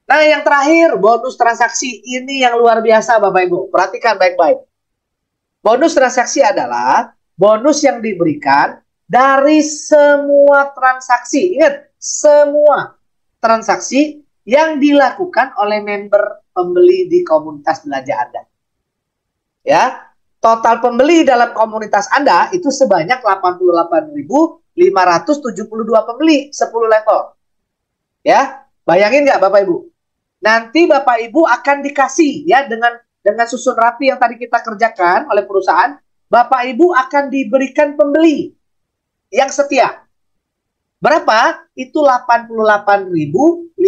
Nah, yang terakhir, bonus transaksi. Ini yang luar biasa Bapak Ibu. Perhatikan baik-baik. Bonus transaksi adalah bonus yang diberikan dari semua transaksi. Ingat, semua transaksi yang dilakukan oleh member pembeli di komunitas belanja Anda. Ya, total pembeli dalam komunitas Anda itu sebanyak 88.572 pembeli, 10 level. Ya, bayangin nggak Bapak Ibu? Nanti Bapak Ibu akan dikasih ya dengan susun rapi yang tadi kita kerjakan oleh perusahaan, Bapak Ibu akan diberikan pembeli yang setia. Berapa? Itu 88.572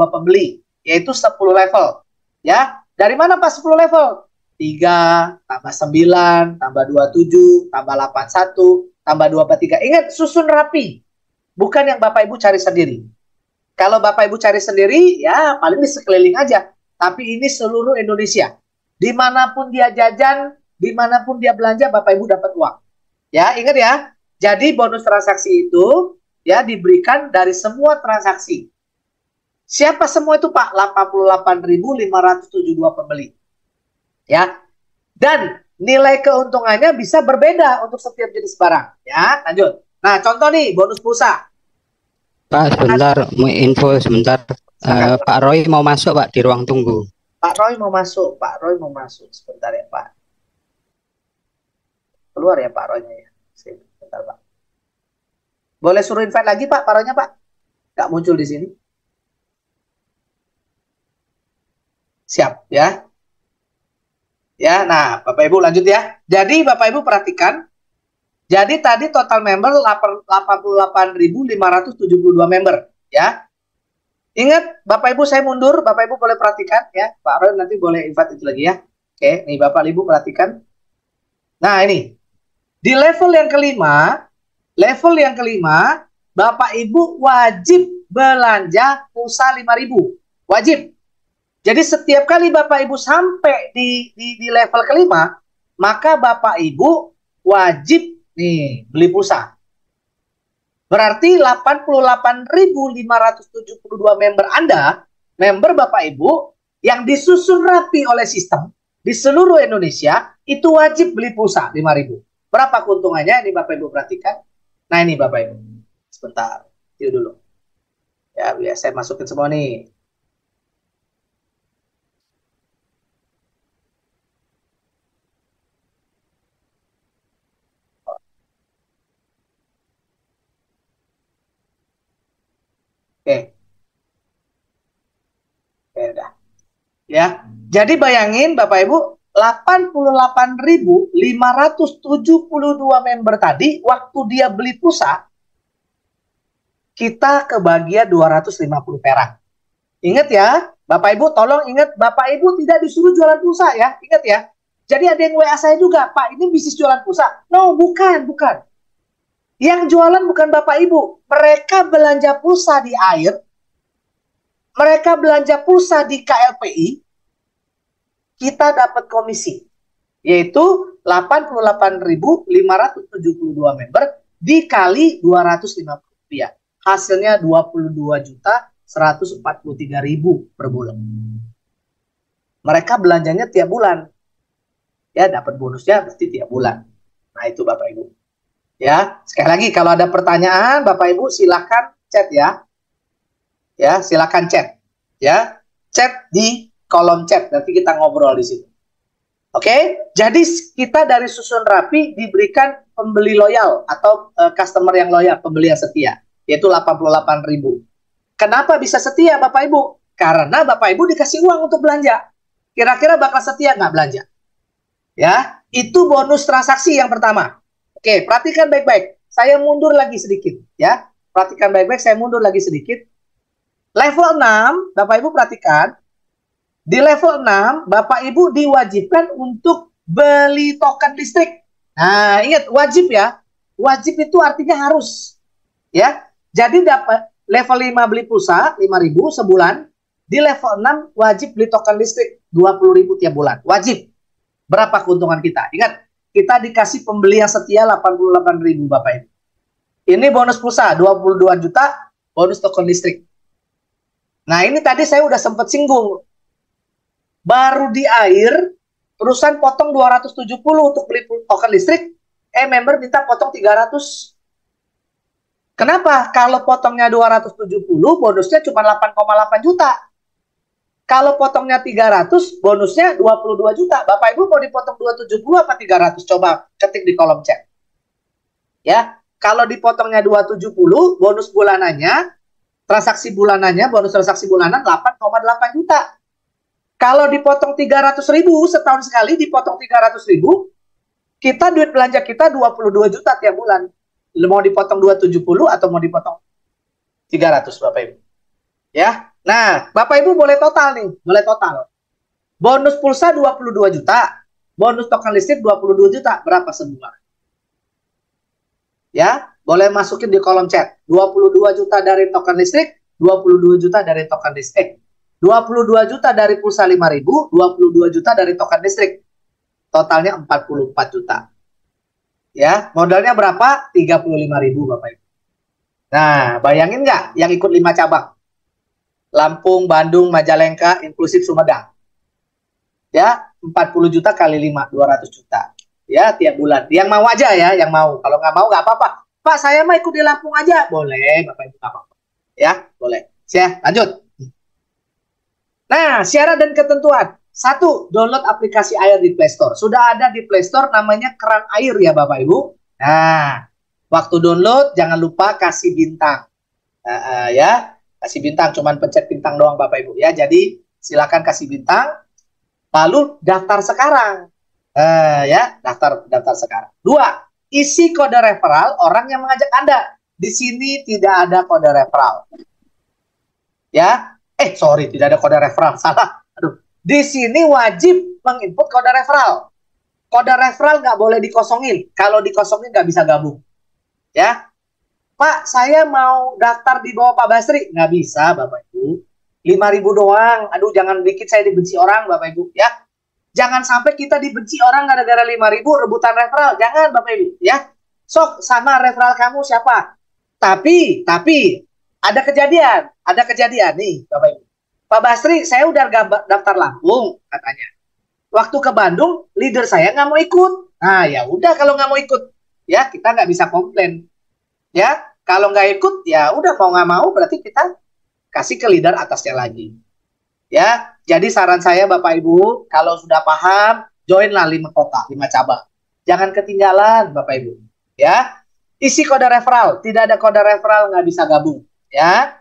pembeli, yaitu 10 level. Ya, dari mana Pak 10 level? 3 tambah 9 tambah 27 tambah 81 tambah 23. Ingat, susun rapi. Bukan yang Bapak Ibu cari sendiri. Kalau Bapak Ibu cari sendiri, ya paling di sekeliling aja. Tapi ini seluruh Indonesia. Dimanapun dia jajan, dimanapun dia belanja, Bapak Ibu dapat uang. Ya, ingat ya. Jadi bonus transaksi itu ya diberikan dari semua transaksi. Siapa semua itu Pak? 88.572 pembeli. Ya. Dan nilai keuntungannya bisa berbeda untuk setiap jenis barang. Ya, lanjut. Nah, contoh nih bonus pulsa. Pak, sebentar, mau info sebentar. Pak Roy mau masuk Pak di ruang tunggu. Pak Roy mau masuk. Pak Roy mau masuk. Sebentar ya Pak. Keluar ya Pak Roy-nya ya. Sebentar Pak. Boleh suruh invite lagi Pak, Pak Roy-nya Pak? Nggak muncul di sini. Siap ya. Ya, nah Bapak Ibu lanjut ya. Jadi Bapak Ibu perhatikan. Jadi tadi total member 88.572 member ya. Ingat Bapak Ibu saya mundur, Bapak Ibu boleh perhatikan ya. Pak Roy nanti boleh invite itu lagi ya. Oke, nih Bapak Ibu perhatikan. Nah, ini. Di level yang kelima, Bapak Ibu wajib belanja pulsa 5.000. Wajib. Jadi setiap kali Bapak Ibu sampai di level kelima, maka Bapak Ibu wajib nih beli pulsa. Berarti 88.572 member Anda, member Bapak Ibu, yang disusun rapi oleh sistem di seluruh Indonesia, itu wajib beli pulsa 5.000. Berapa keuntungannya? Ini Bapak Ibu perhatikan. Nah ini Bapak Ibu. Sebentar, yuk dulu. Ya, biar saya masukin semua nih. Oke. Oke, udah. Ya. Jadi bayangin Bapak Ibu, 88.572 member tadi, waktu dia beli pulsa, kita kebagian 250 perak. Ingat ya, Bapak Ibu, tolong ingat, Bapak Ibu tidak disuruh jualan pulsa ya, ingat ya. Jadi ada yang WA saya juga, Pak, ini bisnis jualan pulsa. No, bukan. Yang jualan bukan Bapak Ibu. Mereka belanja pulsa di AIR, mereka belanja pulsa di KLPI, kita dapat komisi, yaitu 88.572 member dikali 250 rupiah. Hasilnya 22.143.000 per bulan. Mereka belanjanya tiap bulan. Ya, dapat bonusnya pasti tiap bulan. Nah, itu Bapak Ibu. Ya, sekali lagi kalau ada pertanyaan Bapak Ibu silakan chat ya. Ya, silakan chat. Ya, chat di kolom chat, nanti kita ngobrol di situ. Oke, jadi kita dari susun rapi diberikan pembeli loyal atau customer yang loyal, pembeli yang setia, yaitu 88.000. Kenapa bisa setia Bapak Ibu? Karena Bapak Ibu dikasih uang untuk belanja. Kira-kira bakal setia nggak belanja? Ya, itu bonus transaksi yang pertama. Oke, perhatikan baik-baik. Saya mundur lagi sedikit, ya. Perhatikan baik-baik, saya mundur lagi sedikit. Level 6, Bapak Ibu perhatikan. Di level 6, Bapak Ibu diwajibkan untuk beli token listrik. Nah, ingat, wajib ya. Wajib itu artinya harus. Ya. Jadi dapat level 5 beli pulsa 5.000 sebulan. Di level 6 wajib beli token listrik 20.000 tiap bulan. Wajib. Berapa keuntungan kita? Ingat, kita dikasih pembeli yang setia 88.000 Bapak Ibu. Ini bonus pulsa 22 juta, bonus token listrik. Nah, ini tadi saya udah sempat singgung. Baru di AIR, perusahaan potong 270 untuk beli token listrik, member minta potong 300. Kenapa? Kalau potongnya 270, bonusnya cuma 8,8 juta. Kalau potongnya 300, bonusnya 22 juta. Bapak Ibu mau dipotong 270 apa 300? Coba ketik di kolom chat. Ya, kalau dipotongnya 270, bonus bulanannya, transaksi bulanannya, bonus transaksi bulanan 8,8 juta. Kalau dipotong 300.000 setahun sekali, dipotong 300.000, kita duit belanja kita 22 juta tiap bulan. Mau dipotong 270 atau mau dipotong 300 Bapak Ibu? Ya. Nah, Bapak Ibu boleh total nih, boleh total. Bonus pulsa 22 juta, bonus token listrik 22 juta, berapa sebulan? Ya, boleh masukin di kolom chat. 22 juta dari token listrik, 22 juta dari token listrik. 22 juta dari pulsa 5.000, 22 juta dari token listrik. Totalnya 44 juta. Ya, modalnya berapa? 35.000 Bapak Ibu. Nah, bayangin nggak yang ikut 5 cabang? Lampung, Bandung, Majalengka, inklusif Sumedang. Ya, 40 juta kali 5, 200 juta. Ya, tiap bulan. Yang mau aja ya, yang mau. Kalau nggak mau nggak apa-apa. Pak, saya mah ikut di Lampung aja. Boleh, Bapak Ibu, nggak apa-apa. Ya, boleh. Siap, lanjut. Nah, syarat dan ketentuan. 1, download aplikasi air di Play Store. Sudah ada di Play Store namanya keran air ya Bapak Ibu. Nah, waktu download jangan lupa kasih bintang. Ya, kasih bintang. Cuman pencet bintang doang Bapak Ibu. Ya, jadi silakan kasih bintang. Lalu daftar sekarang. Ya, daftar sekarang. 2, isi kode referral orang yang mengajak Anda. Di sini tidak ada kode referral. Ya, sorry, tidak ada kode referral. Salah. Aduh. Di sini wajib menginput kode referral. Kode referral nggak boleh dikosongin. Kalau dikosongin nggak bisa gabung. Ya, Pak, saya mau daftar di bawah Pak Basri. Nggak bisa, Bapak Ibu. 5.000 doang. Aduh, jangan bikin saya dibenci orang, Bapak Ibu. Ya, jangan sampai kita dibenci orang gara-gara 5.000 rebutan referral. Jangan, Bapak Ibu. Ya, sok sama referral kamu siapa? Tapi ada kejadian nih, Bapak Ibu. Pak Basri, saya udah daftar Lampung, katanya. Waktu ke Bandung, leader saya nggak mau ikut. Nah, ya udah kalau nggak mau ikut, ya kita nggak bisa komplain. Ya, kalau nggak ikut, ya udah mau nggak mau berarti kita kasih ke leader atasnya lagi. Ya, jadi saran saya Bapak Ibu, kalau sudah paham, joinlah 5 kota, 5 cabang. Jangan ketinggalan Bapak Ibu. Ya, isi kode referral. Tidak ada kode referral nggak bisa gabung. Ya.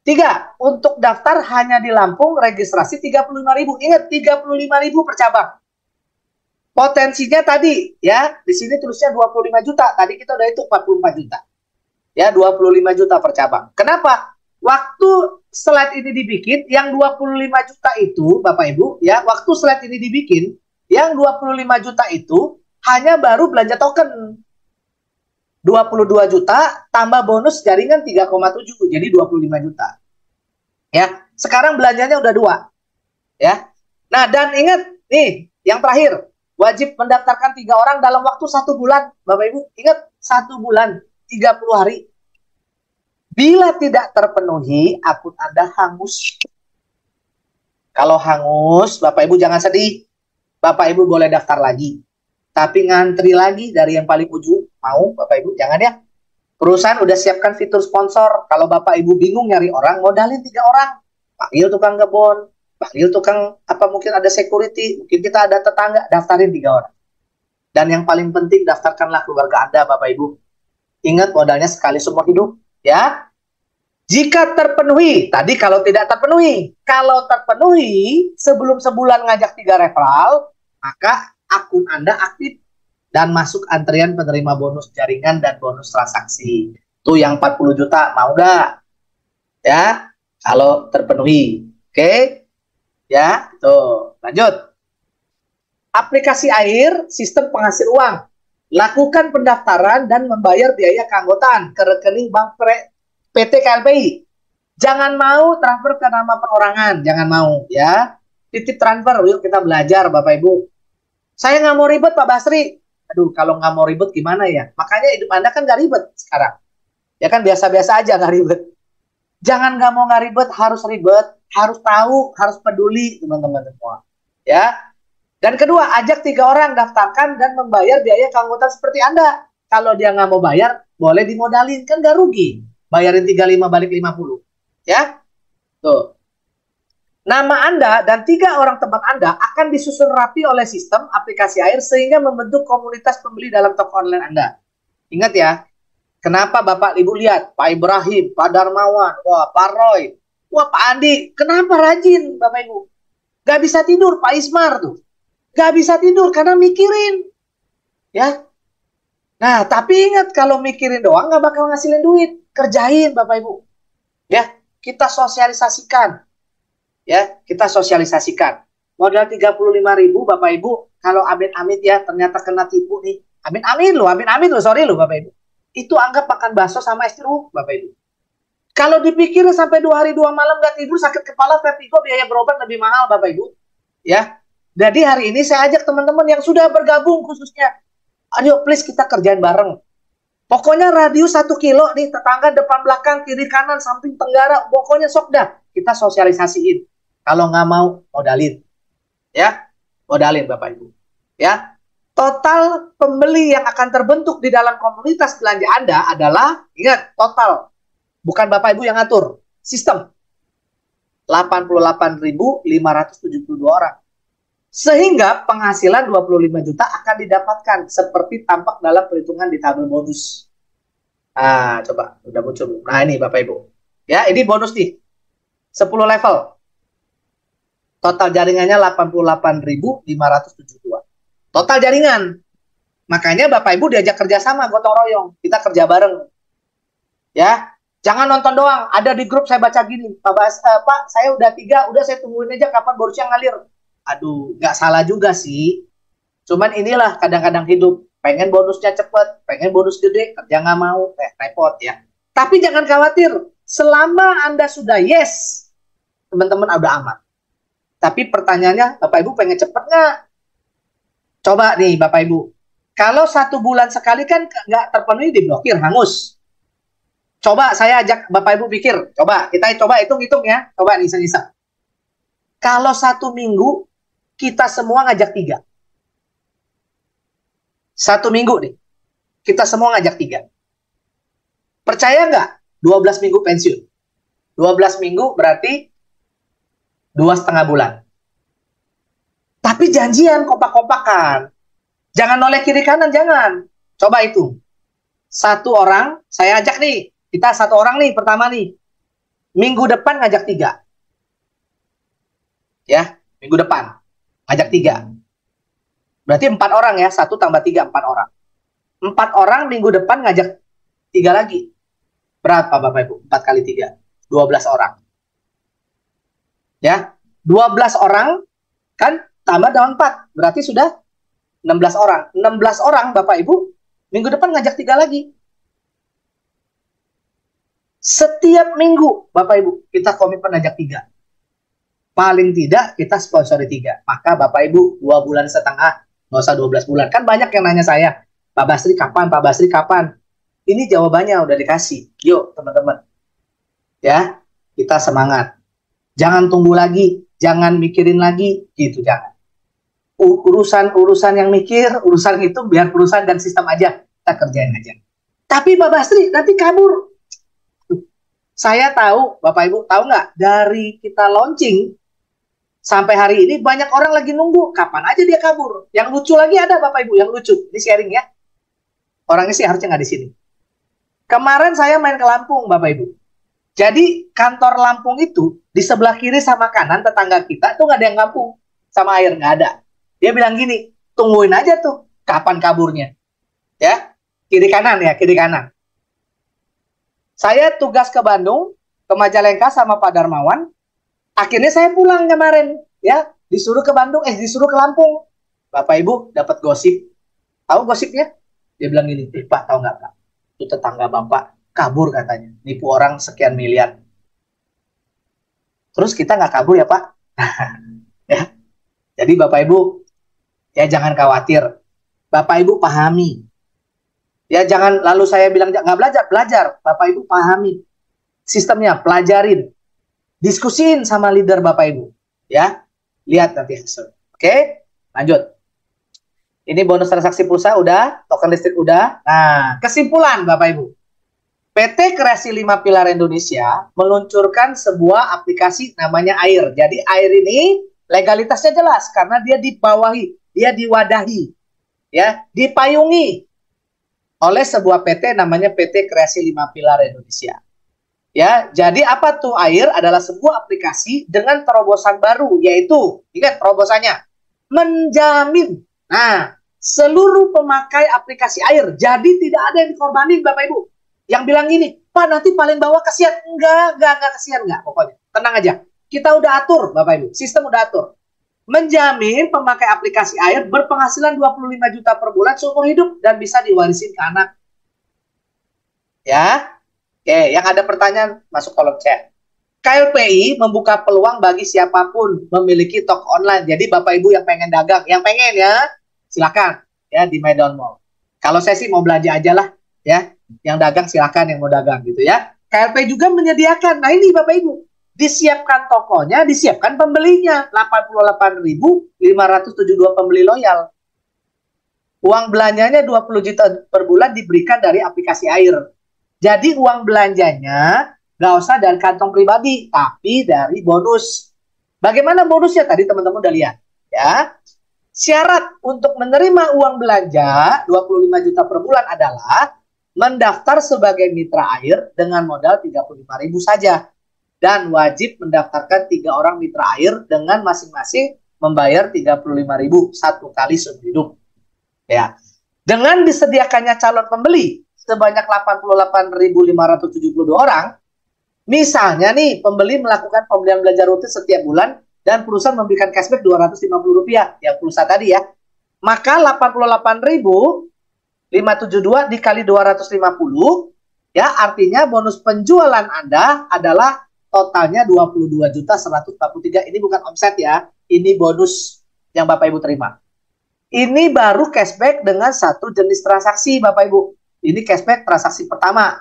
3, untuk daftar hanya di Lampung registrasi 35.000. Ingat 35.000 per cabang. Potensinya tadi ya, di sini tulisnya 25 juta. Tadi kita udah hitung 44 juta. Ya, 25 juta per cabang. Kenapa? Waktu slide ini dibikin, yang 25 juta itu, Bapak Ibu, ya, waktu slide ini dibikin, yang 25 juta itu hanya baru belanja token. 22 juta tambah bonus jaringan 3,7, jadi 25 juta. Ya, sekarang belanjanya udah 2. Ya. Nah, dan ingat nih, yang terakhir, wajib mendaftarkan 3 orang dalam waktu 1 bulan. Bapak Ibu, ingat 1 bulan, 30 hari. Bila tidak terpenuhi, akun Anda hangus. Kalau hangus, Bapak Ibu jangan sedih. Bapak Ibu boleh daftar lagi. Tapi ngantri lagi dari yang paling ujung. Mau Bapak Ibu? Jangan ya. Perusahaan udah siapkan fitur sponsor. Kalau Bapak Ibu bingung nyari orang, modalin 3 orang. Panggil tukang kebun, panggil tukang apa, mungkin ada security, mungkin kita ada tetangga, daftarin 3 orang. Dan yang paling penting, daftarkanlah keluarga Anda Bapak Ibu. Ingat modalnya sekali seumur hidup. Ya. Jika terpenuhi, tadi kalau tidak terpenuhi. Kalau terpenuhi, sebelum sebulan ngajak 3 referral, maka akun Anda aktif dan masuk antrian penerima bonus jaringan dan bonus transaksi. Tuh yang 40 juta, mau nggak? Ya, kalau terpenuhi. Oke? Ya, tuh. Lanjut. Aplikasi air, sistem penghasil uang. Lakukan pendaftaran dan membayar biaya keanggotaan ke rekening bank PT KLPI. Jangan mau transfer ke nama perorangan, jangan mau ya. Titip transfer, yuk kita belajar Bapak Ibu. Saya nggak mau ribet Pak Basri. Aduh, kalau nggak mau ribet gimana ya? Makanya hidup Anda kan nggak ribet sekarang. Ya kan biasa-biasa aja nggak ribet. Jangan nggak mau nggak ribet, harus ribet, harus tahu, harus peduli teman-teman semua. Ya. Dan kedua, ajak 3 orang, daftarkan dan membayar biaya keanggotaan seperti Anda. Kalau dia nggak mau bayar, boleh dimodalin, kan nggak rugi. Bayarin 35 balik 50. Ya. Tuh. Nama Anda dan 3 orang teman Anda akan disusun rapi oleh sistem aplikasi air sehingga membentuk komunitas pembeli dalam toko online Anda. Ingat ya, kenapa Bapak Ibu lihat Pak Ibrahim, Pak Darmawan, wah Pak Roy, wah Pak Andi, kenapa rajin Bapak Ibu? Gak bisa tidur Pak Ismar tuh. Gak bisa tidur karena mikirin. Ya. Nah, tapi ingat kalau mikirin doang nggak bakal ngasilin duit. Kerjain Bapak Ibu. Ya, kita sosialisasikan. Ya, kita sosialisasikan. Modal 35.000 Bapak Ibu, kalau amit-amit ya ternyata kena tipu nih. Amit-amit loh, sorry loh Bapak Ibu. Itu anggap makan bakso sama es jeruk Bapak Ibu. Kalau dipikir sampai 2 hari 2 malam nggak tidur, sakit kepala, vertigo, biaya berobat lebih mahal Bapak Ibu. Ya, jadi hari ini saya ajak teman-teman yang sudah bergabung khususnya, ayo please kita kerjain bareng. Pokoknya radius 1 kilo nih, tetangga depan belakang, kiri kanan, samping tenggara, pokoknya sok dah kita sosialisasiin. Kalau nggak mau, modalin. Ya, modalin Bapak Ibu. Ya, total pembeli yang akan terbentuk di dalam komunitas belanja Anda adalah, ingat, total. Bukan Bapak Ibu yang ngatur, sistem. 88.572 orang. Sehingga penghasilan 25 juta akan didapatkan seperti tampak dalam perhitungan di tabel bonus. Nah, coba udah muncul. Nah, ini Bapak Ibu. Ya, ini bonus nih. 10 level. Total jaringannya 88.572. Total jaringan. Makanya Bapak Ibu diajak kerjasama, gotong royong. Kita kerja bareng. Ya, jangan nonton doang. Ada di grup saya baca gini, Pak, saya udah 3, udah saya tungguin aja kapan bonusnya ngalir. Aduh, nggak salah juga sih. Cuman inilah kadang-kadang hidup. Pengen bonusnya cepet, pengen bonus gede, kerja nggak mau, repot ya. Tapi jangan khawatir, selama Anda sudah yes, teman-teman udah aman. Tapi pertanyaannya, Bapak Ibu pengen cepet nggak? Coba nih Bapak Ibu, kalau 1 bulan sekali kan nggak terpenuhi, diblokir, hangus. Coba saya ajak Bapak Ibu pikir, kita coba hitung-hitung ya, coba iseng-iseng. Kalau 1 minggu, kita semua ngajak 3. 1 minggu nih, kita semua ngajak 3. Percaya nggak? 12 minggu pensiun. 12 minggu berarti 2,5 bulan. Tapi janjian, kompak-kompakan. Jangan noleh kiri kanan, jangan. Coba itu. 1 orang, saya ajak nih. Kita 1 orang nih, pertama nih. Minggu depan ngajak 3. Ya, minggu depan. Ngajak 3. Berarti 4 orang ya, 1 tambah 3, 4 orang. 4 orang minggu depan ngajak 3 lagi. Berapa Bapak Ibu? 4 kali 3. 12 orang. Ya, 12 orang kan tambah dengan 4. Berarti sudah 16 orang. 16 orang Bapak Ibu, minggu depan ngajak 3 lagi. Setiap minggu Bapak Ibu, kita komitmen ngajak 3. Paling tidak kita sponsori 3. Maka Bapak Ibu 2,5 bulan, nggak usah 12 bulan. Kan banyak yang nanya saya, Pak Basri kapan, Pak Basri kapan? Ini jawabannya udah dikasih. Yuk teman-teman. Ya, kita semangat. Jangan tunggu lagi, jangan mikirin lagi, gitu jangan. Urusan yang mikir, urusan itu biar perusahaan dan sistem aja, kita kerjain aja. Tapi Pak Basri nanti kabur. Saya tahu, Bapak Ibu tahu nggak? Dari kita launching sampai hari ini banyak orang lagi nunggu kapan aja dia kabur. Yang lucu lagi ada Bapak Ibu, yang lucu. Ini sharing ya. Orangnya sih harusnya nggak di sini. Kemarin saya main ke Lampung, Bapak Ibu. Jadi kantor Lampung itu di sebelah kiri sama kanan tetangga kita tuh nggak ada yang ngampung sama air, nggak ada. Dia bilang gini, tungguin aja tuh kapan kaburnya. Ya, kiri kanan ya, kiri kanan. Saya tugas ke Bandung, ke Majalengka sama Pak Darmawan. Akhirnya saya pulang kemarin, ya, disuruh ke Bandung, disuruh ke Lampung. Bapak Ibu dapat gosip. Tahu gosipnya? Dia bilang gini, Pak, tahu nggak Pak? Itu tetangga Bapak kabur katanya, nipu orang sekian miliar. Terus kita nggak kabur ya Pak? Ya. Jadi Bapak Ibu, ya jangan khawatir. Bapak Ibu pahami. Ya jangan lalu saya bilang nggak belajar. Bapak Ibu pahami sistemnya, pelajarin, diskusin sama leader Bapak Ibu. Ya, lihat nanti hasil. Oke, lanjut. Ini bonus transaksi pulsa udah, token listrik udah. Nah, kesimpulan Bapak Ibu. PT Kreasi 5 Pilar Indonesia meluncurkan sebuah aplikasi namanya AIR. Jadi AIR ini legalitasnya jelas karena dia dibawahi, dia diwadahi, ya, dipayungi oleh sebuah PT namanya PT Kreasi 5 Pilar Indonesia. Ya, jadi apa tuh AIR? Adalah sebuah aplikasi dengan terobosan baru, yaitu ingat terobosannya menjamin. Nah, seluruh pemakai aplikasi air. Jadi tidak ada yang dikorbanin Bapak Ibu. Yang bilang gini, Pak nanti paling bawah kasihan. Enggak kasihan enggak. Pokoknya tenang aja. Kita udah atur Bapak Ibu, sistem udah atur. Menjamin pemakai aplikasi air berpenghasilan 25 juta per bulan seumur hidup dan bisa diwarisin ke anak. Ya. Oke, yang ada pertanyaan masuk kolom chat. KLPI membuka peluang bagi siapapun memiliki toko online. Jadi Bapak Ibu yang pengen dagang, yang pengen ya, silakan ya di Medan Mall. Kalau saya sih mau belanja aja lah ya. Yang dagang silakan yang mau dagang gitu ya. KLPI juga menyediakan. Nah ini Bapak Ibu, disiapkan tokonya, disiapkan pembelinya. 88.572 pembeli loyal. Uang belanjanya 20 juta per bulan diberikan dari aplikasi air. Jadi uang belanjanya nggak usah dari kantong pribadi, tapi dari bonus. Bagaimana bonusnya tadi teman-teman udah lihat ya. Syarat untuk menerima uang belanja 25 juta per bulan adalah mendaftar sebagai mitra air dengan modal 35.000 saja. Dan wajib mendaftarkan 3 orang mitra air dengan masing-masing membayar 35.000 satu kali seumur hidup. Ya. Dengan disediakannya calon pembeli sebanyak 88.572 orang, misalnya nih pembeli melakukan pembelian belanja rutin setiap bulan dan perusahaan memberikan cashback Rp250 yang pulsa tadi ya, maka 88.572 dikali 250 ya, artinya bonus penjualan Anda adalah totalnya 22.143. Ini bukan omset ya, ini bonus yang Bapak Ibu terima. Ini baru cashback dengan satu jenis transaksi Bapak Ibu. Ini cashback transaksi pertama.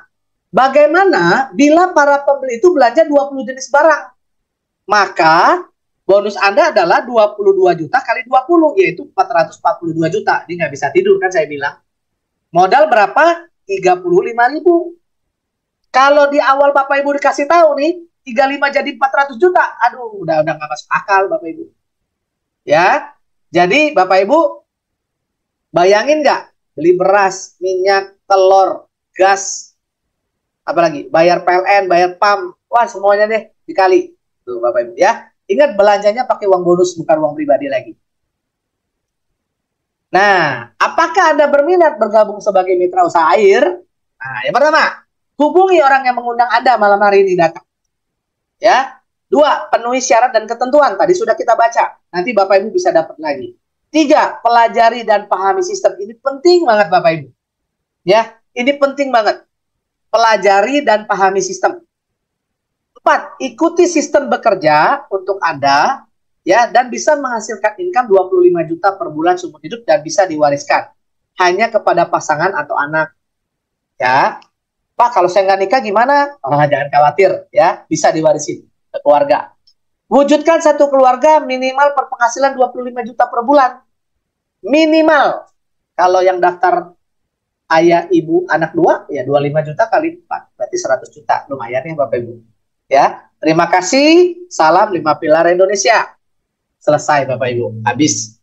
Bagaimana bila para pembeli itu belanja 20 jenis barang? Maka bonus Anda adalah 22 juta kali 20, yaitu 442 juta. Ini nggak bisa tidur kan saya bilang. Modal berapa? 35.000. Kalau di awal Bapak Ibu dikasih tahu nih, 35 jadi 400 juta. Aduh, udah nggak masuk akal Bapak Ibu. Ya, jadi Bapak Ibu bayangin nggak beli beras, minyak, telur, gas, apalagi bayar PLN, bayar PAM, wah semuanya deh dikali. Tuh Bapak Ibu ya. Ingat belanjanya pakai uang bonus bukan uang pribadi lagi. Nah, apakah Anda berminat bergabung sebagai mitra usaha air? Nah, yang pertama, hubungi orang yang mengundang Anda malam hari ini datang. Ya. 2, penuhi syarat dan ketentuan. Tadi sudah kita baca. Nanti Bapak Ibu bisa dapat lagi. 3, pelajari dan pahami sistem. Ini penting banget Bapak Ibu. Ya, ini penting banget. Pelajari dan pahami sistem. 4, ikuti sistem bekerja untuk Anda ya, dan bisa menghasilkan income 25 juta per bulan seumur hidup dan bisa diwariskan hanya kepada pasangan atau anak. Ya. Pak, kalau saya nggak nikah gimana? Oh, jangan khawatir ya, bisa diwarisin ke keluarga. Wujudkan satu keluarga minimal berpenghasilan 25 juta per bulan. Minimal. Kalau yang daftar ayah, ibu, anak 2, ya 25 juta kali 4. Berarti 100 juta. Lumayan ya Bapak Ibu. Ya, terima kasih. Salam 5 Pilar Indonesia. Selesai Bapak Ibu. Habis.